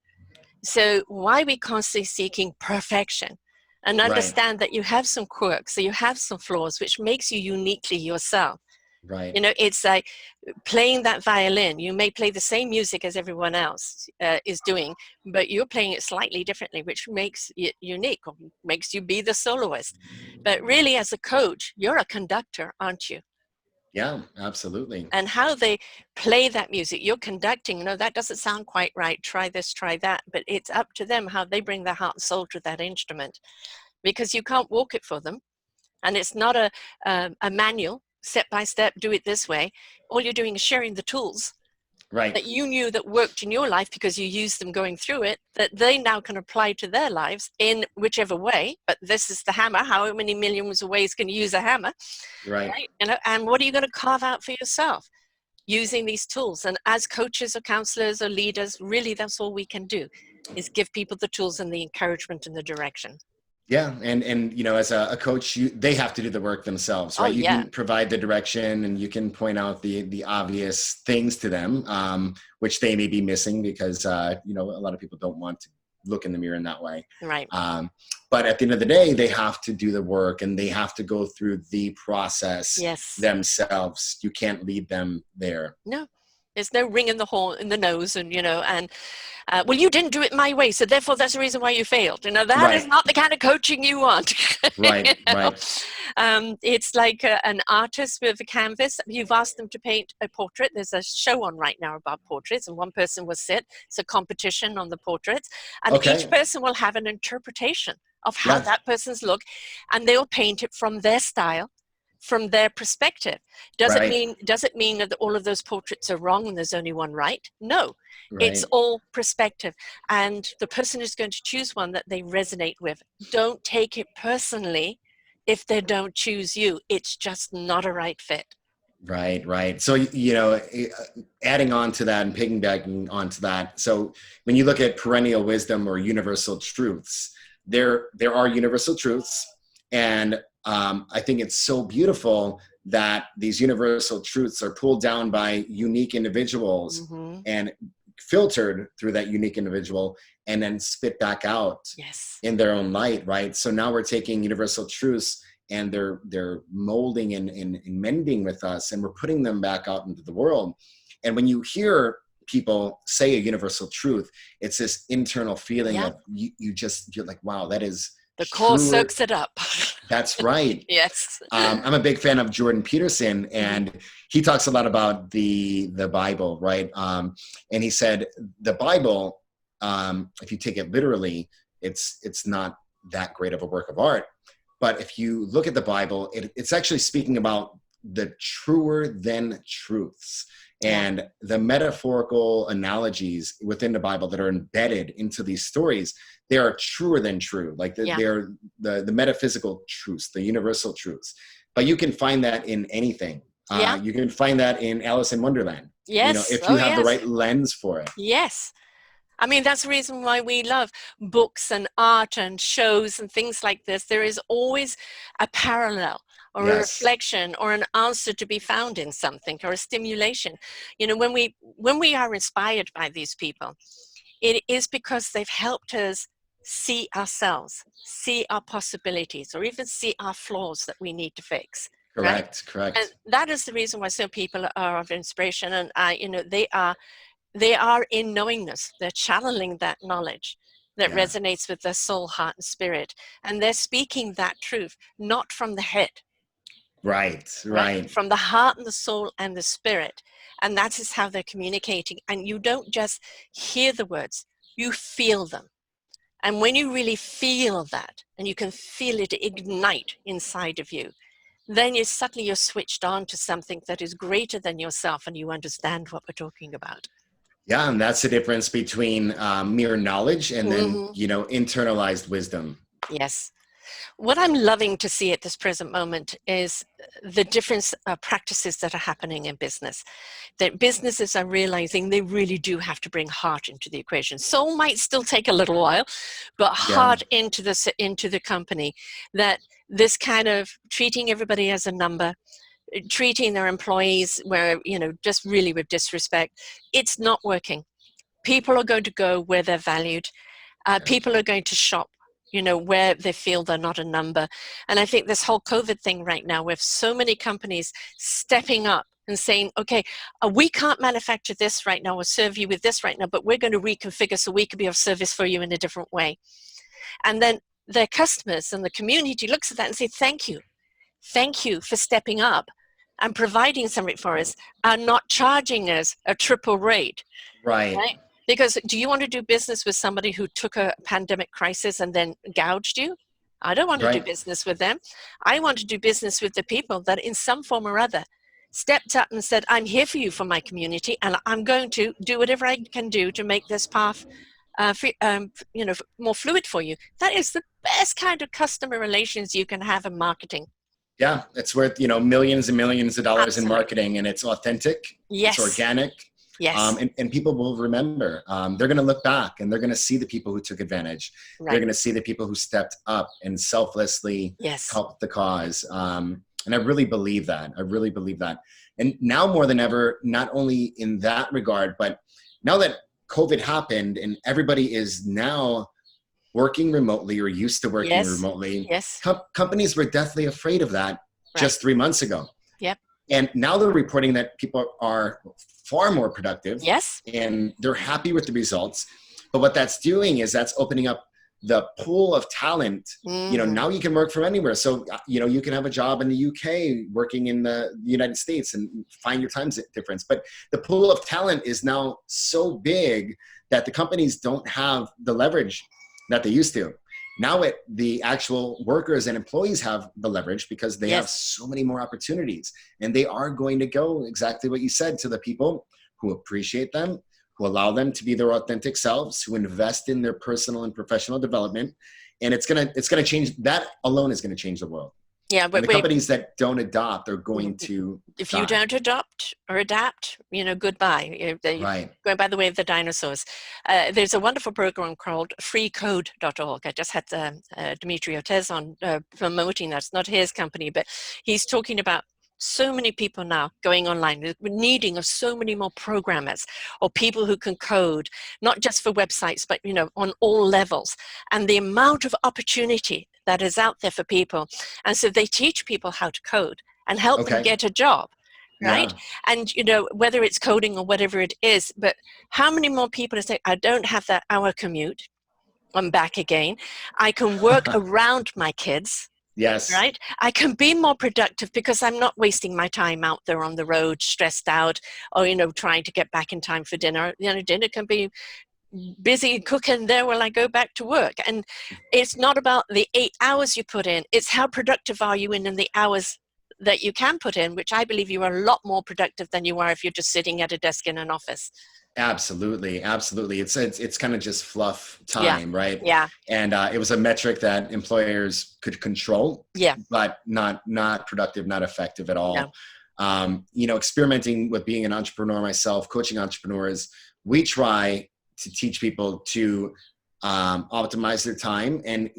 So why are we constantly seeking perfection? And Right. understand that you have some quirks, so you have some flaws, which makes you uniquely yourself. Right. It's like playing that violin. You may play the same music as everyone else is doing, but you're playing it slightly differently, which makes it unique, or makes you be the soloist. But really, as a coach, you're a conductor, aren't you? Yeah, absolutely. And how they play that music, you're conducting. No, that doesn't sound quite right. Try this, try that. But it's up to them how they bring their heart and soul to that instrument, because you can't walk it for them. And it's not a manual, step by step, do it this way. All you're doing is sharing the tools Right. that you knew that worked in your life because you used them going through it, that they now can apply to their lives in whichever way. But this is the hammer. How many millions of ways can you use a hammer? Right. Right? And what are you going to carve out for yourself using these tools? And as coaches or counselors or leaders, really that's all we can do, is give people the tools and the encouragement and the direction. Yeah, and as a coach, they have to do the work themselves, Oh right? You yeah. can provide the direction, and you can point out the obvious things to them, which they may be missing because a lot of people don't want to look in the mirror in that way. Right. But at the end of the day, they have to do the work, and they have to go through the process Yes. themselves. You can't lead them there. No, there's no ring in the horn, in the nose, and well, you didn't do it my way, so therefore that's the reason why you failed. That is Right. not the kind of coaching you want. Right. you know? Right. It's like an artist with a canvas. You've asked them to paint a portrait. There's a show on right now about portraits, and one person will sit. It's a competition on the portraits, and each Okay. person will have an interpretation of how Yeah. that person's look, and they'll paint it from their style, from their perspective. Does it Right. mean that all of those portraits are wrong and there's only one right? No, it's Right. all perspective, and the person is going to choose one that they resonate with. Don't take it personally if they don't choose you. It's just not a right fit. Right, right. So, adding on to that and piggybacking onto that. So when you look at perennial wisdom or universal truths, there are universal truths. And I think it's so beautiful that these universal truths are pulled down by unique individuals Mm-hmm. and filtered through that unique individual and then spit back out Yes. in their own light, right? So now we're taking universal truths and they're molding and mending with us, and we're putting them back out into the world. And when you hear people say a universal truth, it's this internal feeling Yeah. of you're like, wow, that is The core truer. soaks it up. That's right. Yes. I'm a big fan of Jordan Peterson, and he talks a lot about the Bible, right? And he said the Bible, if you take it literally, it's not that great of a work of art. But if you look at the Bible, it's actually speaking about the truer than truths and the metaphorical analogies within the Bible that are embedded into these stories. They are truer than true. Like they're the metaphysical truths, the universal truths. But you can find that in anything. You can find that in Alice in Wonderland. Yes. If you have the right lens for it. Yes. I mean, that's the reason why we love books and art and shows and things like this. There is always a parallel or a reflection or an answer to be found in something, or a stimulation. When we are inspired by these people, it is because they've helped us see ourselves, see our possibilities, or even see our flaws that we need to fix. Correct. Right? Correct. And that is the reason why some people are of inspiration, and they are in knowingness. They're channeling that knowledge that resonates with their soul, heart, and spirit. And they're speaking that truth, not from the head. Right. From the heart and the soul and the spirit. And that is how they're communicating. And you don't just hear the words, you feel them. And when you really feel that, and you can feel it ignite inside of you, then you're switched on to something that is greater than yourself, and you understand what we're talking about. Yeah, and that's the difference between mere knowledge and then, Mm-hmm. internalized wisdom. Yes. What I'm loving to see at this present moment is the different practices that are happening in business. That businesses are realizing they really do have to bring heart into the equation. Soul might still take a little while, but Yeah, heart into the company. That this kind of treating everybody as a number, treating their employees where, just really with disrespect, it's not working. People are going to go where they're valued. yeah, People are going to shop, where they feel they're not a number. And I think this whole COVID thing right now, with so many companies stepping up and saying, okay, we can't manufacture this right now or serve you with this right now, but we're going to reconfigure so we can be of service for you in a different way. And then their customers and the community looks at that and say, thank you for stepping up and providing something for us and not charging us a triple rate. right, Right? Because do you want to do business with somebody who took a pandemic crisis and then gouged you? I don't want to do right. business with them. I want to do business with the people that in some form or other stepped up and said, I'm here for you, for my community, and I'm going to do whatever I can do to make this path more fluid for you. That is the best kind of customer relations you can have in marketing. Yeah, it's worth, millions and millions of dollars in Absolutely. marketing, and it's authentic, it's Yes. organic, Yes. and people will remember. They're going to look back and they're going to see the people who took advantage. They're Right. going to see the people who stepped up and selflessly Yes. helped the cause. And I really believe that. I really believe that. And now more than ever, not only in that regard, but now that COVID happened and everybody is now working remotely or used to working Yes. remotely, Yes. companies were deathly afraid of that Right. just 3 months ago. Yep. And now they're reporting that people are far more productive Yes. and they're happy with the results. But what that's doing is that's opening up the pool of talent. Mm-hmm. Now you can work from anywhere. So, you can have a job in the UK working in the United States and find your time difference. But the pool of talent is now so big that the companies don't have the leverage that they used to. Now the actual workers and employees have the leverage because they have so many more opportunities, and they are going to go exactly what you said, to the people who appreciate them, who allow them to be their authentic selves, who invest in their personal and professional development. And it's gonna change. That alone is gonna change the world. Yeah, And but the companies that don't adopt are going Mm, to if you die. don't adopt or adapt, goodbye. You're Right. going by the way of the dinosaurs. There's a wonderful program called freecode.org. I just had Dimitri Otez on promoting that. It's not his company, but he's talking about so many people now going online, the needing of so many more programmers or people who can code, not just for websites, but on all levels, and the amount of opportunity that is out there for people. And so they teach people how to code and help them Okay. get a job, right? Yeah. And whether it's coding or whatever it is, but how many more people are saying, I don't have that hour commute, I'm back again, I can work around my kids. Yes. Right? I can be more productive because I'm not wasting my time out there on the road, stressed out, or, trying to get back in time for dinner. Dinner can be busy cooking there while I go back to work. And it's not about the 8 hours you put in, it's how productive are you in the hours that you can put in, which I believe you are a lot more productive than you are if you're just sitting at a desk in an office. Absolutely, absolutely. It's kind of just fluff Yeah. time, right? Yeah. And it was a metric that employers could control, Yeah. but not productive, not effective at all. No. Experimenting with being an entrepreneur myself, coaching entrepreneurs, we try to teach people to optimize their time and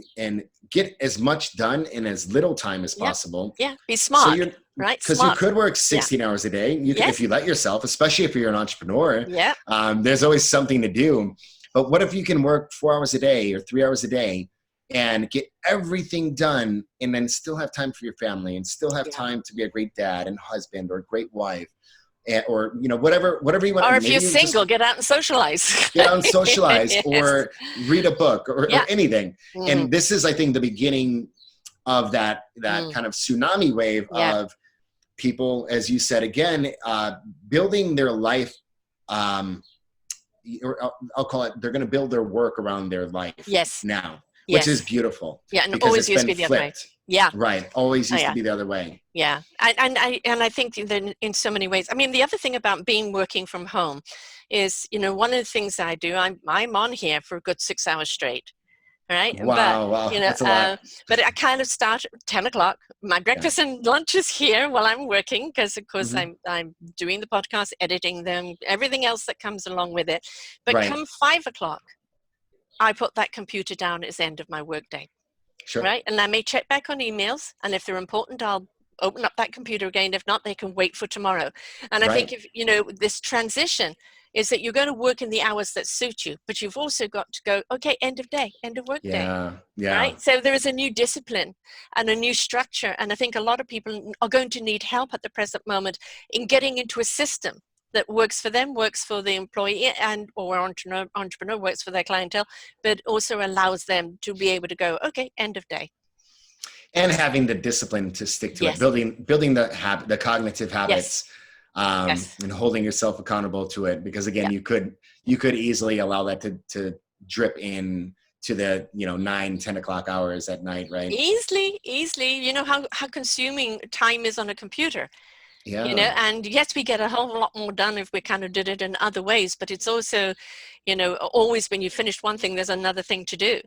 get as much done in as little time as possible. Yeah. Be So smart, right? because you Smart. could work 16 hours a day. You can, if you let yourself, especially if you're an entrepreneur, Yeah. there's always something to do. But what if you can work 4 hours a day or 3 hours a day and get everything done and then still have time for your family and still have time to be a great dad and husband or a great wife, or whatever you want. Or if Maybe you're you single, just get out and socialize. get out and socialize Yes. or read a book or anything. Mm-hmm. And this is, I think, the beginning of that kind of tsunami wave of people, as you said, again, building their life. Or I'll call it, they're going to build their work around their life now, which is beautiful. Yeah, and because always it's used to been be the other way. flipped. Yeah. Right. Always Oh, used to yeah. be the other way. Yeah. And I think that in so many ways, I mean, the other thing about being working from home is, one of the things that I do, I'm on here for a good 6 hours straight. Right. But, Wow. Wow. That's a lot. but I kind of start at 10 o'clock. My Yeah. breakfast and lunch is here while I'm working because, of course, Hmm. I'm doing the podcast, editing them, everything else that comes along with it. But Right. come 5 o'clock, I put that computer down as the end of my workday. Sure. Right. And I may check back on emails. And if they're important, I'll open up that computer again. If not, they can wait for tomorrow. And I think Right. if, this transition is that you're going to work in the hours that suit you, but you've also got to go, okay, end of day, end of work day. Yeah. Yeah. Right. So there is a new discipline and a new structure. And I think a lot of people are going to need help at the present moment in getting into a system that works for them, works for the employee and or entrepreneur works for their clientele, but also allows them to be able to go, okay, end of day. And having the discipline to stick to it, Yes. building the cognitive habits, Yes. and holding yourself accountable to it. Because again, Yeah. you could easily allow that to drip in to the 9-10 o'clock hours at night, right? Easily. You know how consuming time is on a computer. Yeah. And yes, we get a whole lot more done if we kind of did it in other ways, but it's also, always when you finish one thing, there's another thing to do.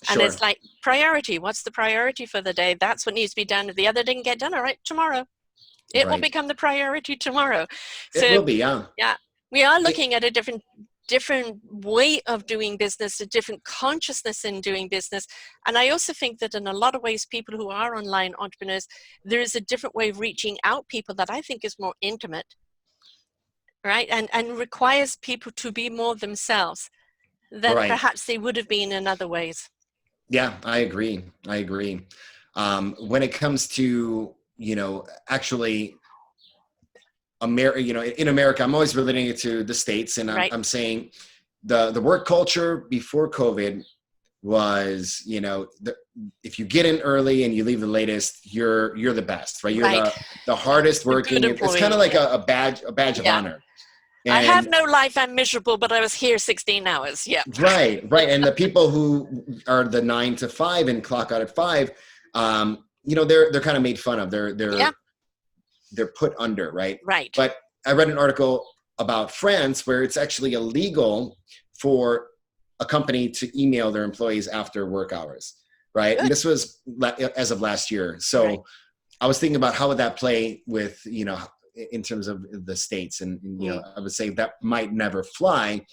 And it's Sure. like priority. What's the priority for the day? That's what needs to be done. If the other didn't get done, all right, tomorrow. It will Right. become the priority tomorrow. It So will be. Yeah. yeah, we are It, looking at a different way of doing business, a different consciousness in doing business. And I also think that in a lot of ways, people who are online entrepreneurs, there is a different way of reaching out people that I think is more intimate, right? And requires people to be more themselves than right. perhaps they would have been in other ways. Yeah, I agree. I agree. When it comes to, actually in America, I'm always relating it to the States, and Right. I'm saying the work culture before COVID was, if you get in early and you leave the latest, you're the best, right? You're Right. the hardest A good working. It's kind employee. of like Yeah. a badge of Yeah. honor. I have And no life. I'm miserable, but I was here 16 hours. Yeah. right. And the people who are the 9 to 5 and clock out at 5, they're kind of made fun of. Yeah. They're put under, right? Right. But I read an article about France where it's actually illegal for a company to email their employees after work hours, right? Good. And this was as of last year. So Right. I was thinking about how would that play with, in terms of the States, and I would say that might never fly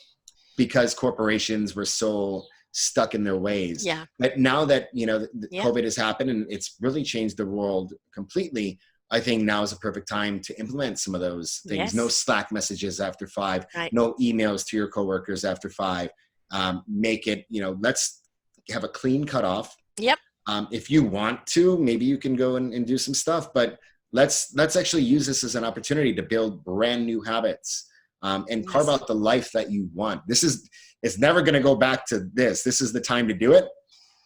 because corporations were so stuck in their ways. Yeah. But now that, Yeah. COVID has happened and it's really changed the world completely, I think now is a perfect time to implement some of those things. Yes. No Slack messages after 5, Right. no emails to your coworkers after 5. Make it, let's have a clean cutoff. Yep. If you want to, maybe you can go and do some stuff, but let's actually use this as an opportunity to build brand new habits, and carve Yes. out the life that you want. It's never going to go back to this. This is the time to do it.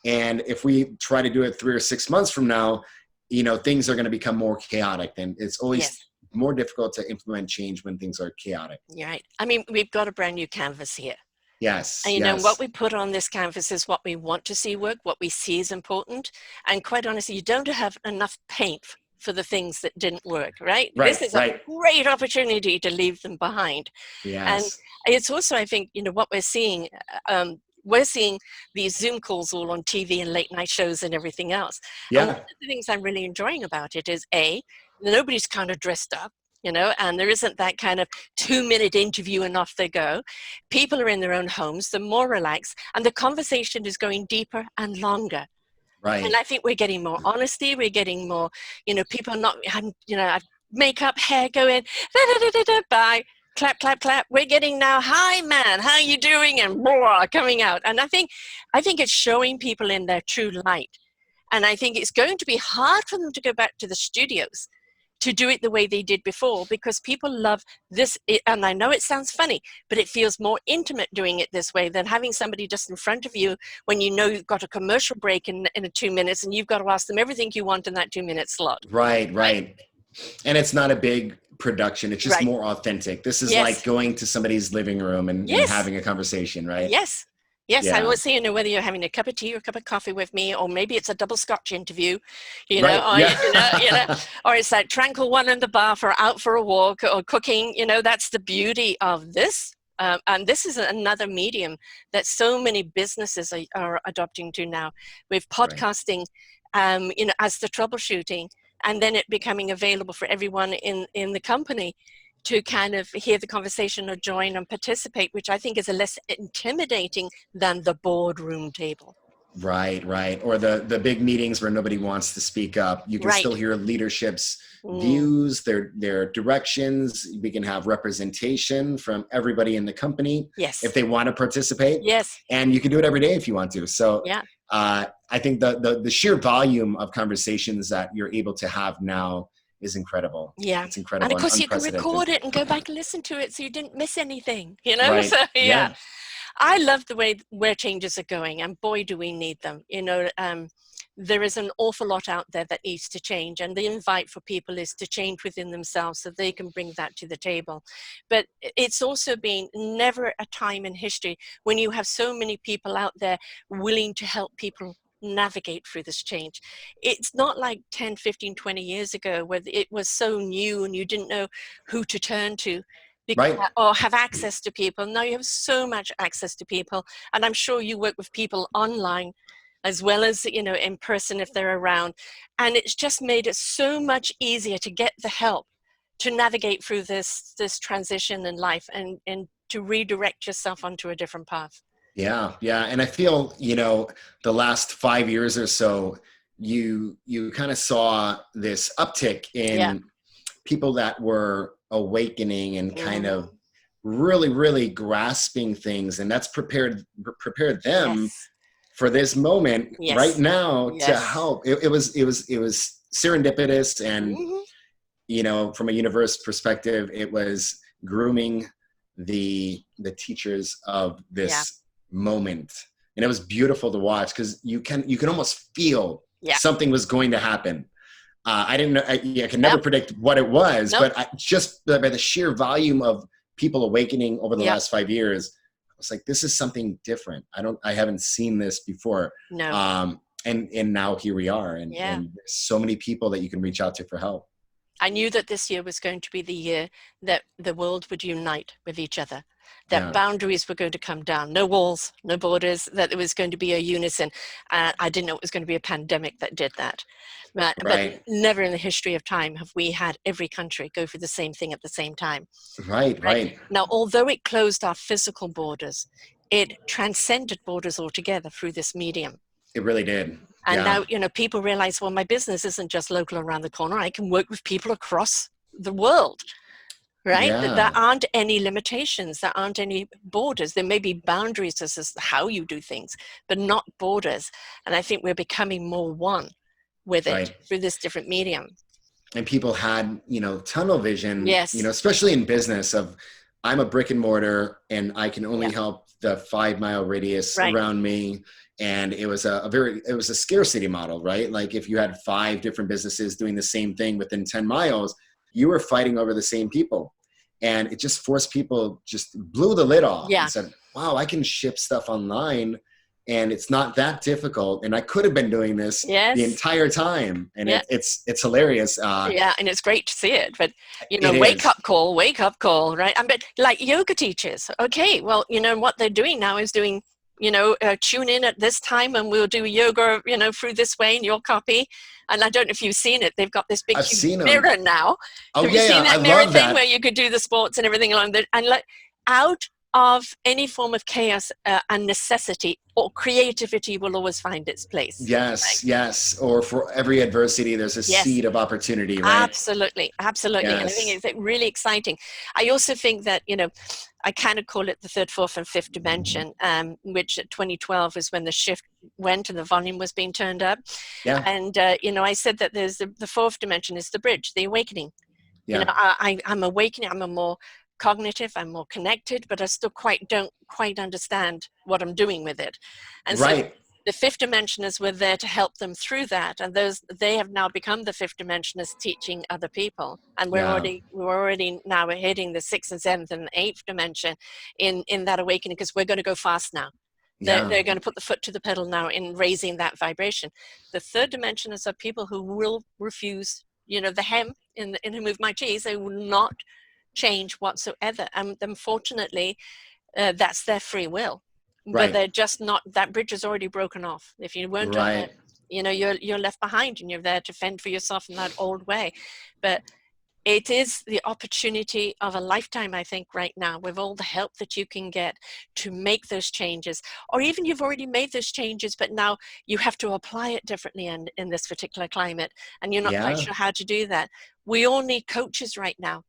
And if we try to do it 3 or 6 months from now, things are going to become more chaotic, and it's always Yes. more difficult to implement change when things are chaotic. You're right. I mean, we've got a brand new canvas here. Yes. And what we put on this canvas is what we want to see work, what we see is important. And quite honestly, you don't have enough paint for the things that didn't work, right? This is a great opportunity to leave them behind. Yes. And it's also, I think, what we're seeing these Zoom calls all on TV and late night shows and everything else. Yeah. And one of the things I'm really enjoying about it is nobody's kind of dressed up, and there isn't that kind of 2-minute interview and off they go. People are in their own homes, they're more relaxed, and the conversation is going deeper and longer. Right. And I think we're getting more honesty. We're getting more, people are not, makeup, hair going, bye, clap, clap, clap. We're getting now, hi, man, how you doing? And blah, coming out. And I think it's showing people in their true light. And I think it's going to be hard for them to go back to the studios to do it the way they did before, because people love this. And I know it sounds funny, but it feels more intimate doing it this way than having somebody just in front of you when you've got a commercial break in 2 minutes and you've got to ask them everything you want in that 2-minute slot. Right. And it's not a big production. It's just more authentic. This is like going to somebody's living room and having a conversation, right? Yes. Yes, I Yeah. always say, whether you're having a cup of tea or a cup of coffee with me, or maybe it's a double scotch interview, Right. or, Yeah. or it's that tranquil one in the bath or out for a walk or cooking, that's the beauty of this. And this is another medium that so many businesses are adopting to now, with Right. podcasting, as the troubleshooting, and then it becoming available for everyone in the company to kind of hear the conversation or join and participate, which I think is a less intimidating than the boardroom table. Right, right. Or the big meetings where nobody wants to speak up. You can Right. still hear leadership's Mm. views, their directions. We can have representation from everybody in the company if Yes. they want to participate. Yes. And you can do it every day if you want to. So Yeah. I think the sheer volume of conversations that you're able to have now is incredible. Yeah. It's And incredible of and course you can unprecedented. record it and go back and listen to it so you didn't miss anything, Right. So yeah. Yeah. I love the way where changes are going, and boy, do we need them. There is an awful lot out there that needs to change, and the invite for people is to change within themselves so they can bring that to the table. But it's also been never a time in history when you have so many people out there willing to help people navigate through this change. It's not like 10, 15, 20 years ago where it was so new and you didn't know who to turn to Right. or have access to people. Now you have so much access to people, and I'm sure you work with people online as well as in person if they're around, and it's just made it so much easier to get the help to navigate through this transition in life and to redirect yourself onto a different path. Yeah, yeah, and I feel the last 5 years or so, you kind of saw this uptick Yeah. in people that were awakening and kind Mm-hmm. of really, really grasping things, and that's prepared them Yes. for this moment right Yes. now to Yes. help. It was serendipitous, and Mm-hmm. from a universe perspective, it was grooming the teachers of Yeah. this moment, and it was beautiful to watch because you can almost feel Yeah. something was going to happen. I didn't know. I can never Nope. predict what it was, Nope. but just by the sheer volume of people awakening over the Yep. last 5 years, I was like, this is something different. I haven't seen this before. No. And now here we are, and Yeah. there's so many people that you can reach out to for help. I knew that this year was going to be the year that the world would unite with each other, that Yeah. boundaries were going to come down, no walls, no borders, that there was going to be a unison. I didn't know it was going to be a pandemic that did that. But Right. never in the history of time have we had every country go through the same thing at the same time. Right. Right? Right. Now, although it closed our physical borders, it transcended borders altogether through this medium. It really did. And Yeah. now, people realize, well, my business isn't just local around the corner. I can work with people across the world, right? There Yeah. aren't any limitations. There aren't any borders. There may be boundaries as to how you do things, but not borders. And I think we're becoming more one with it Right. through this different medium. And people had tunnel vision, Yes. especially in business, of I'm a brick and mortar and I can only Yeah. help the 5 mile radius Right. around me. And it was a scarcity model, right? Like if you had 5 different businesses doing the same thing within 10 miles, you were fighting over the same people. And it just forced people, just blew the lid off Yeah. and said, wow, I can ship stuff online and it's not that difficult. And I could have been doing this Yes. the entire time. And Yeah. it's hilarious. Yeah, and it's great to see it, but It wake is. up call, right? And but like yoga teachers, okay, well, what they're doing now is doing, tune in at this time and we'll do yoga, through this way in your copy. And I don't know if you've seen it. They've got this big I've huge seen them. mirror now. Oh, Have you yeah, seen I that mirror love thing that. where you could do the sports and everything along there? And out of any form of chaos and necessity, or creativity will always find its place. Yes, Right? yes. Or for every adversity, there's a Yes. seed of opportunity, right? Absolutely. And I think Yes. it's really exciting. I also think that, I kind of call it the third, fourth, and fifth dimension, which at 2012 is when the shift went and the volume was being turned up. Yeah. And, I said that there's the fourth dimension is the bridge, the awakening. Yeah. I'm awakening, I'm a more cognitive, I'm more connected, but I still don't quite understand what I'm doing with it. And so Right. the fifth dimensioners were there to help them through that, and they have now become the fifth dimensioners teaching other people, and we're Yeah. already now hitting the sixth and seventh and eighth dimension in that awakening, because we're going to go fast now. Yeah. They're going to put the foot to the pedal now in raising that vibration. The third dimension is of people who will refuse, the hem in Who Moved My Cheese. They will not change whatsoever. And unfortunately, that's their free will. But Right. they're just not, that bridge is already broken off. If you weren't on it, Right. you're left behind, and you're there to fend for yourself in that old way. But it is the opportunity of a lifetime, I think, right now, with all the help that you can get to make those changes. Or even you've already made those changes, but now you have to apply it differently in this particular climate, and you're not quite Yeah. sure how to do that. We all need coaches right now,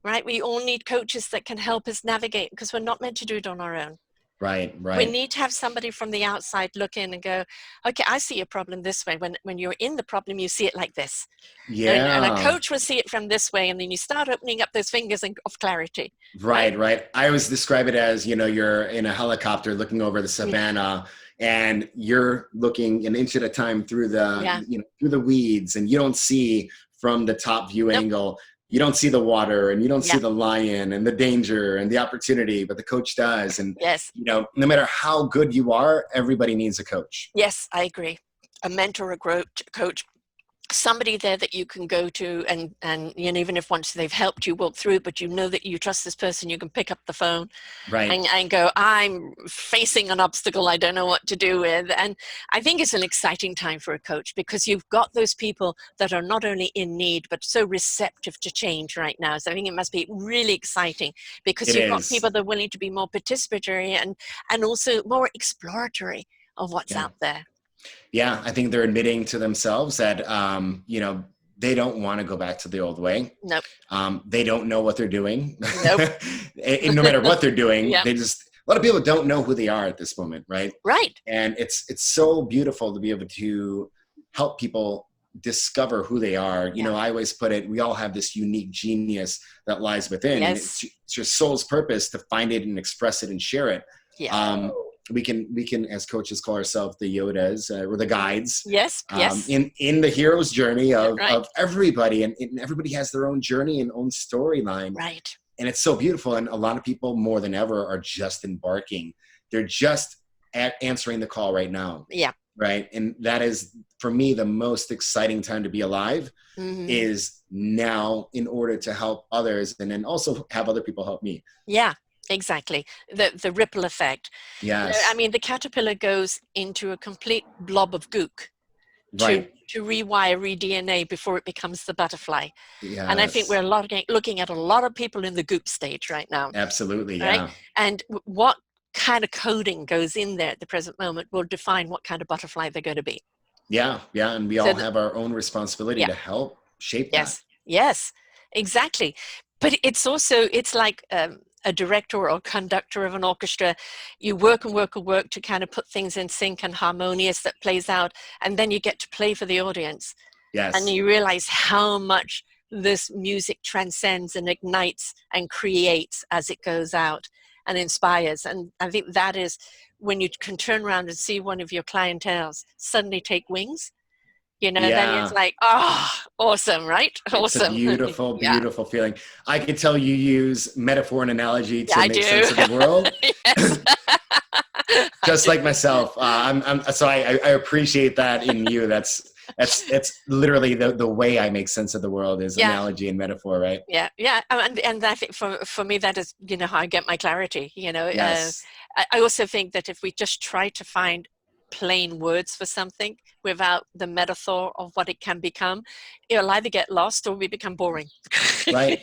right? We all need coaches that can help us navigate, because we're not meant to do it on our own. Right. We Right. need to have somebody from the outside look in and go, okay, I see your problem this way. When you're in the problem, you see it like this. And a Yeah. coach will see it from this way, and then you start opening up those fingers of clarity. Right, right. I always describe it as, you're in a helicopter looking over the savannah, and you're looking an inch at a time through Yeah. through the weeds, and you don't see from the top view Nope. angle. You don't see the water, and you don't see Yeah. the lion and the danger and the opportunity, but the coach does. And, Yes. no matter how good you are, everybody needs a coach. Yes, I agree. A mentor, a coach, somebody there that you can go to, and even if once they've helped you walk through, but that you trust this person, you can pick up the phone Right. and go, I'm facing an obstacle I don't know what to do with. And I think it's an exciting time for a coach, because you've got those people that are not only in need, but so receptive to change right now. So I think it must be really exciting, because It you've got is. people that are willing to be more participatory and also more exploratory of what's Yeah. out there. Yeah, I think they're admitting to themselves that they don't want to go back to the old way. Nope. They don't know what they're doing. Nope. And no matter what they're doing, Yeah. a lot of people don't know who they are at this moment, right? Right. And it's so beautiful to be able to help people discover who they are. Yeah. I always put it, we all have this unique genius that lies within. Yes. And it's your soul's purpose to find it and express it and share it. Yeah. We can as coaches call ourselves the Yodas or the guides. Yes. Yes. In the hero's journey of Right. everybody, and everybody has their own journey and own storyline. Right. And it's so beautiful. And a lot of people more than ever are just embarking. They're just answering the call right now. Yeah. Right. And that is, for me, the most exciting time to be alive. Mm-hmm. Is now, in order to help others, and then also have other people help me. Yeah. Exactly. The ripple effect. Yes. I mean, the caterpillar goes into a complete blob of gook Right. to rewire, re-DNA before it becomes the butterfly. Yes. And I think we're looking at a lot of people in the goop stage right now. Absolutely. Right? Yeah. And what kind of coding goes in there at the present moment will define what kind of butterfly they're going to be. Yeah. Yeah. And we all have our own responsibility to help shape that. Yes. Yes, exactly. But it's like a director or conductor of an orchestra. You work and work and work to kind of put things in sync and harmonious that plays out, and then you get to play for the audience. Yes. And you realize how much this music transcends and ignites and creates as it goes out and inspires. And I think that is when you can turn around and see one of your clientels suddenly take wings. Then it's like, awesome, right? Awesome. It's a beautiful, beautiful feeling. I can tell you use metaphor and analogy to make sense of the world. Just like myself. So I appreciate that in you. That's literally the way I make sense of the world is analogy and metaphor, right? Yeah. Yeah. And I think for me, that is, how I get my clarity, Yes. I also think that if we just try to find plain words for something without the metaphor of what it can become, it'll either get lost or we become boring. Right.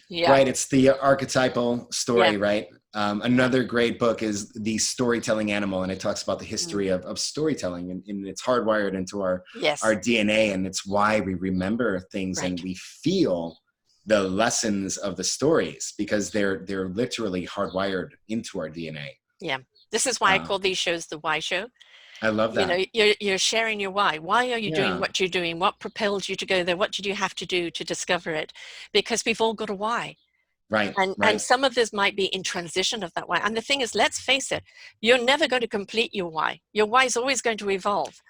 Yeah. Right. It's the archetypal story, right? Another great book is The Storytelling Animal, and it talks about the history of storytelling, and it's hardwired into our DNA, and it's why we remember things and we feel the lessons of the stories, because they're literally hardwired into our DNA. Yeah. This is why I call these shows the Why Show. I love that. You're sharing your why. Why are you doing what you're doing? What propelled you to go there? What did you have to do to discover it? Because we've all got a why. Right. And some of this might be in transition of that why. And the thing is, let's face it, you're never going to complete your why. Your why is always going to evolve.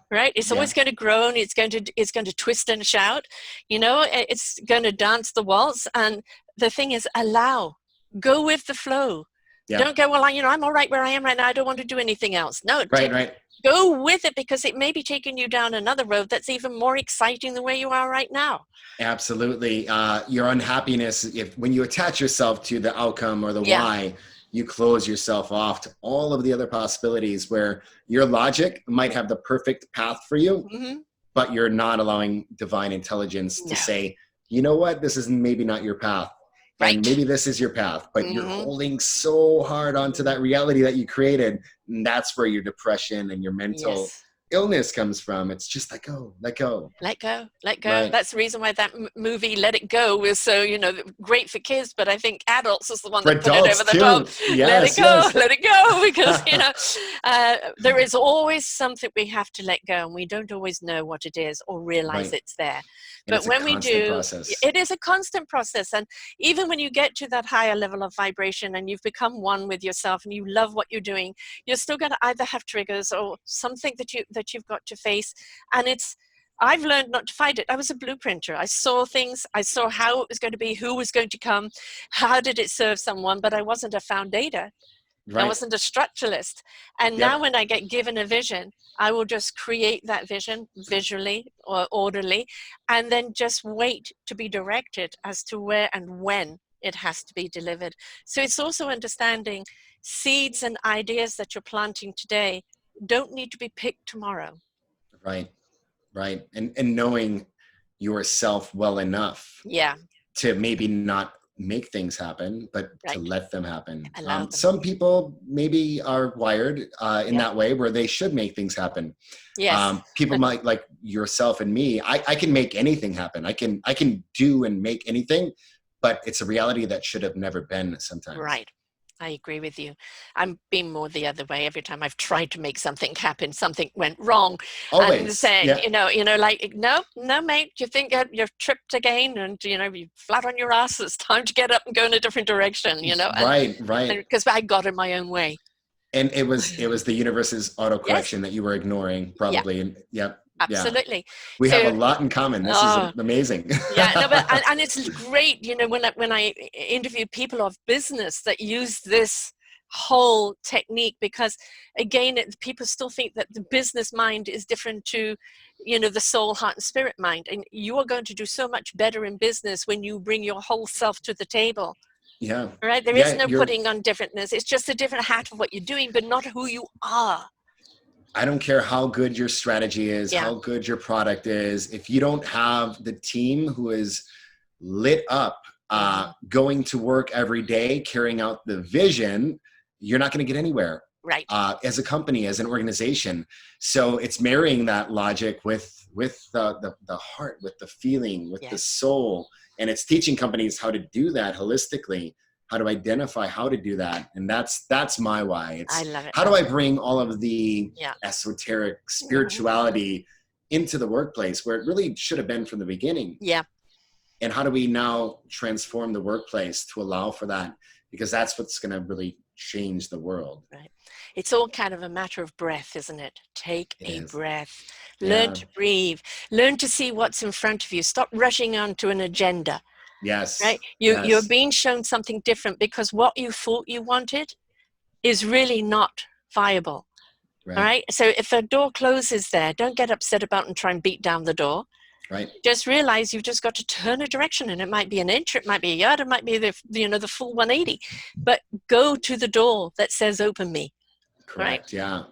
Right? It's always going to grow, and it's going to twist and shout. It's going to dance the waltz. And the thing is, go with the flow. Yeah. Don't go, well, I'm all right where I am right now. I don't want to do anything else. No, Right. go with it, because it may be taking you down another road that's even more exciting than where you are right now. Absolutely. Your unhappiness, when you attach yourself to the outcome or the Yeah. why, you close yourself off to all of the other possibilities where your logic might have the perfect path for you, Mm-hmm. but you're not allowing divine intelligence to No. say, you know what, this is maybe not your path. And Right. maybe this is your path, but you're Mm-hmm. holding so hard onto that reality that you created. And that's where your depression and your mental Yes. illness comes from. It's just let go, let go. Let go, let go. Right. That's the reason why that movie Let It Go was so, great for kids, but I think adults is the one For that put it over adults the top. too. Let it Yes, go, yes. let it go, because there is always something we have to let go, and we don't always know what it is or realize Right. it's there. And But it's a when we constant do, process. it is a constant process. And even when you get to that higher level of vibration and you've become one with yourself and you love what you're doing, you're still going to either have triggers or something that you've got to face. And I've learned not to fight it. I was a blueprinter. I saw things. I saw how it was going to be, who was going to come, how did it serve someone, but I wasn't a founder. I Right. wasn't a structuralist. And now Yep. when I get given a vision, I will just create that vision visually or orderly, and then just wait to be directed as to where and when it has to be delivered. So it's also understanding seeds and ideas that you're planting today don't need to be picked tomorrow. Right. Right. And knowing yourself well enough Yeah, to maybe not make things happen, but to right. let them happen. Allow them. Some people maybe are wired in Yep. that way where they should make things happen. Yes. People might like yourself and me. I can make anything happen. I can do and make anything, but it's a reality that should have never been sometimes. Right. I agree with you. I'm being more the other way. Every time I've tried to make something happen, something went wrong, and Always. saying, Yeah. like, no, no, mate, you think you're tripped again, and you're flat on your ass. It's time to get up and go in a different direction, and Right. Right. because I got in my own way. And it was the universe's Yes. autocorrection that you were ignoring Yeah. probably. And yep. Yeah. Absolutely. We have a So, lot in common. This is oh, amazing. yeah, no, but and it's great, when I interview people of business that use this whole technique, because again, people still think that the business mind is different to, the soul, heart, and spirit mind, and you are going to do so much better in business when you bring your whole self to the table. Yeah. Right? There is Yeah. no putting on differentness. It's just a different hat of what you're doing, but not who you are. I don't care how good your strategy is, Yeah. how good your product is. If you don't have the team who is lit up, going to work every day, carrying out the vision, you're not going to get anywhere. Right. As a company, as an organization. So it's marrying that logic with the heart, with the feeling, with the Yes. soul, and it's teaching companies how to do that holistically, how to identify how to do that, and that's my why. I It's love it. how do I bring all of the Yeah. esoteric spirituality into the workplace where it really should have been from the beginning, Yeah. and how do we now transform the workplace to allow for that, because that's what's going to really change the world. Right. It's all kind of a matter of breath, isn't it? Take It a is. breath. Learn Yeah. to breathe. Learn to see what's in front of you. Stop rushing onto an agenda, Yes. right? You're Yes. being shown something different because what you thought you wanted is really not viable. All Right. right. So if a door closes there, don't get upset about and try and beat down the door. Right. Just realize you've just got to turn a direction, and it might be an inch, it might be a yard, it might be the full 180, but go to the door that says open me. Right. Correct. Yeah.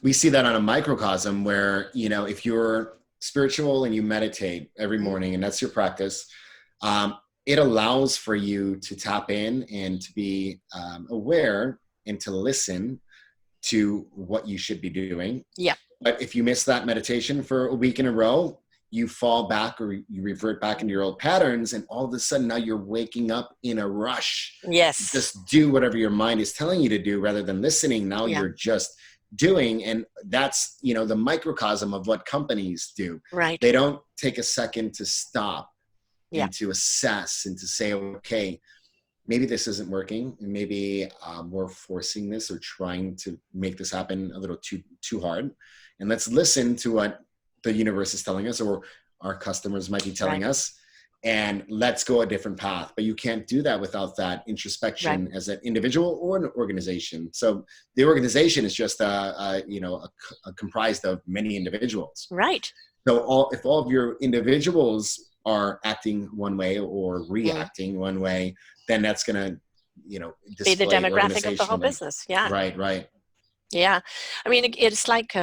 We see that on a microcosm where, if you're spiritual and you meditate every morning and that's your practice, it allows for you to tap in and to be aware and to listen to what you should be doing. Yeah. But if you miss that meditation for a week in a row, you fall back or you revert back into your old patterns, and all of a sudden now you're waking up in a rush. Yes. Just do whatever your mind is telling you to do rather than listening. Now Yeah. you're just doing, and that's the microcosm of what companies do. Right. They don't take a second to stop Yeah. and to assess and to say, okay, maybe this isn't working, and maybe we're forcing this or trying to make this happen a little too hard, and let's listen to what the universe is telling us or our customers might be telling Right. us, and let's go a different path. But you can't do that without that introspection as an individual or an organization. So the organization is just comprised of many individuals. Right. So if all of your individuals are acting one way or reacting one way, then that's going to, be the demographic of the whole business. Yeah. Right. Yeah. I mean, it's like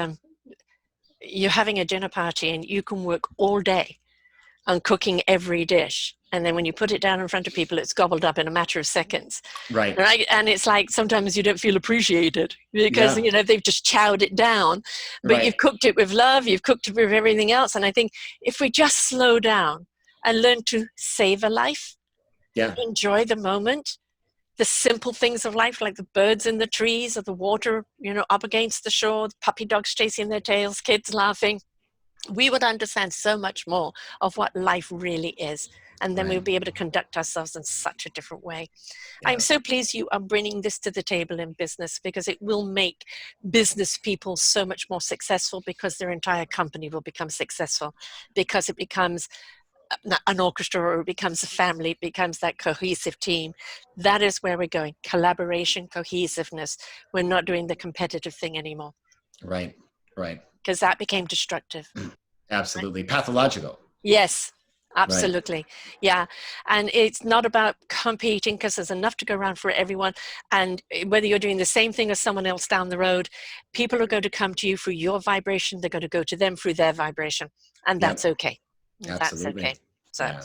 you're having a dinner party and you can work all day on cooking every dish. And then when you put it down in front of people, it's gobbled up in a matter of seconds. Right. And it's like sometimes you don't feel appreciated because, they've just chowed it down. But you've cooked it with love, you've cooked it with everything else. And I think if we just slow down and learn to savor life, enjoy the moment, the simple things of life, like the birds in the trees or the water, up against the shore, the puppy dogs chasing their tails, kids laughing, we would understand so much more of what life really is. And then we'll be able to conduct ourselves in such a different way. Yeah. I'm so pleased you are bringing this to the table in business, because it will make business people so much more successful, because their entire company will become successful, because it becomes an orchestra, or it becomes a family, it becomes that cohesive team. That is where we're going. Collaboration, cohesiveness. We're not doing the competitive thing anymore. Right. Because that became destructive. Absolutely. Pathological. Yes, absolutely. Right. Yeah. And it's not about competing, because there's enough to go around for everyone. And whether you're doing the same thing as someone else down the road, people are going to come to you through your vibration. They're going to go to them through their vibration. And that's okay. Absolutely. That's okay.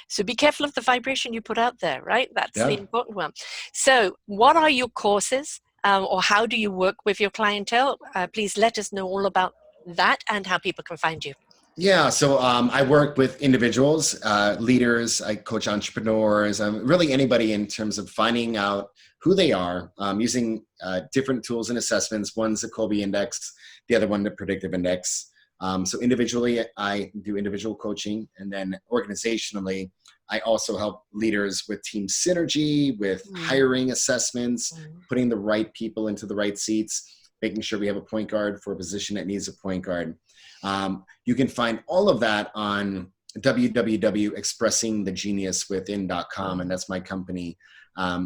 So be careful of the vibration you put out there, right? That's the important one. So what are your courses, or how do you work with your clientele? Please let us know all about that and how people can find you. Yeah, so I work with individuals, leaders, I coach entrepreneurs, really anybody in terms of finding out who they are, using different tools and assessments. One's the Colby Index, the other one the Predictive Index. So individually, I do individual coaching, and then organizationally, I also help leaders with team synergy, with hiring assessments, putting the right people into the right seats, making sure we have a point guard for a position that needs a point guard. You can find all of that on www.expressingthegeniuswithin.com, and that's my company.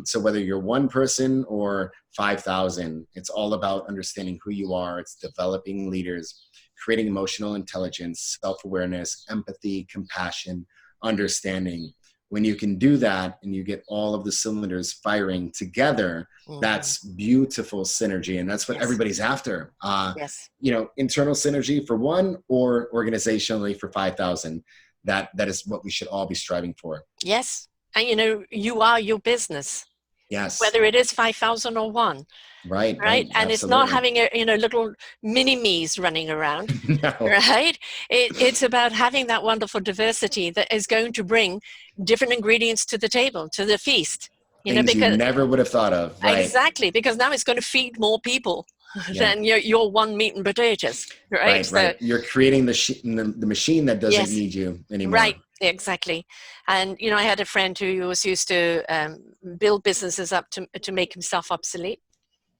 So whether you're one person or 5,000, it's all about understanding who you are. It's developing leaders, creating emotional intelligence, self-awareness, empathy, compassion, understanding. When you can do that and you get all of the cylinders firing together, that's beautiful synergy. And that's what everybody's after. Internal synergy for one, or organizationally for 5,000. That is what we should all be striving for. Yes. And you are your business. Yes. Whether it is 5,000 or one. Right. And Absolutely. it's not having little mini me's running around. No. Right. It's about having that wonderful diversity that is going to bring different ingredients to the table, to the feast. Things you never would have thought of. Right. Exactly. Because now it's going to feed more people than your one meat and potatoes. Right. Right. You're creating the machine that doesn't need you anymore. Right. Exactly. And, I had a friend who was used to build businesses up to make himself obsolete.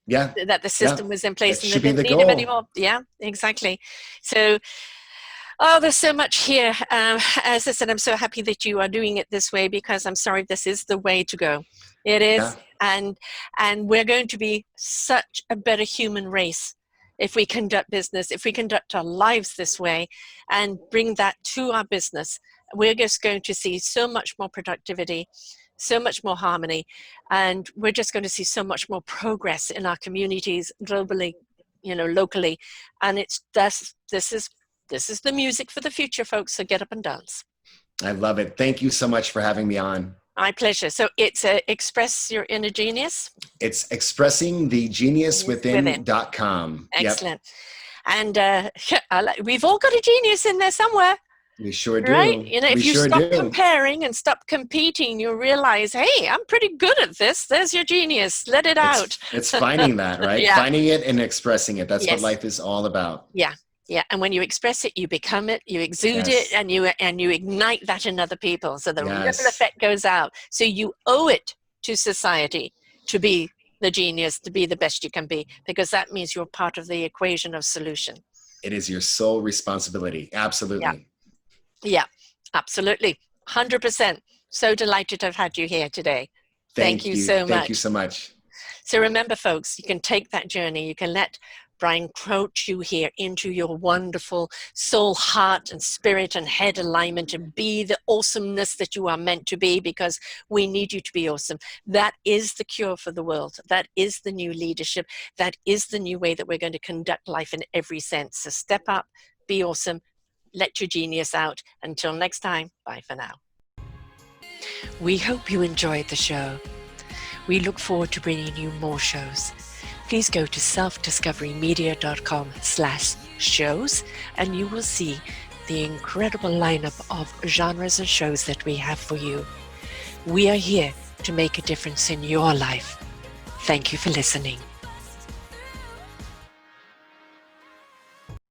Yeah. That the system was in place and they didn't need him anymore. Yeah, exactly. So, there's so much here. As I said, I'm so happy that you are doing it this way, because I'm sorry, this is the way to go. It is. Yeah. And we're going to be such a better human race if we conduct business, if we conduct our lives this way and bring that to our business. We're just going to see so much more productivity, so much more harmony, and we're just going to see so much more progress in our communities globally, locally. And this is the music for the future, folks. So get up and dance. I love it. Thank you so much for having me on. My pleasure. So it's Express Your Inner Genius. It's expressingthegeniuswithin.com. Excellent. Yep. And we've all got a genius in there somewhere. We sure do. Right? If you stop comparing and stop competing, you'll realize, hey, I'm pretty good at this. There's your genius. Let it out. It's finding that, right? Yeah. Finding it and expressing it. That's what life is all about. Yeah. Yeah. And when you express it, you become it, you exude it, and you ignite that in other people. So the ripple effect goes out. So you owe it to society to be the genius, to be the best you can be, because that means you're part of the equation of solution. It is your sole responsibility. Absolutely. Yeah, absolutely. 100%. So delighted to have had you here today. Thank you so much. Thank you so much. So remember, folks, you can take that journey. You can let Brian coach you here into your wonderful soul, heart, and spirit and head alignment, and be the awesomeness that you are meant to be, because we need you to be awesome. That is the cure for the world. That is the new leadership. That is the new way that we're going to conduct life in every sense. So step up, be awesome, let your genius out. Until next time, bye for now. We hope you enjoyed the show. We look forward to bringing you more shows. Please go to selfdiscoverymedia.com/shows and you will see the incredible lineup of genres and shows that we have for you. We are here to make a difference in your life. Thank you for listening.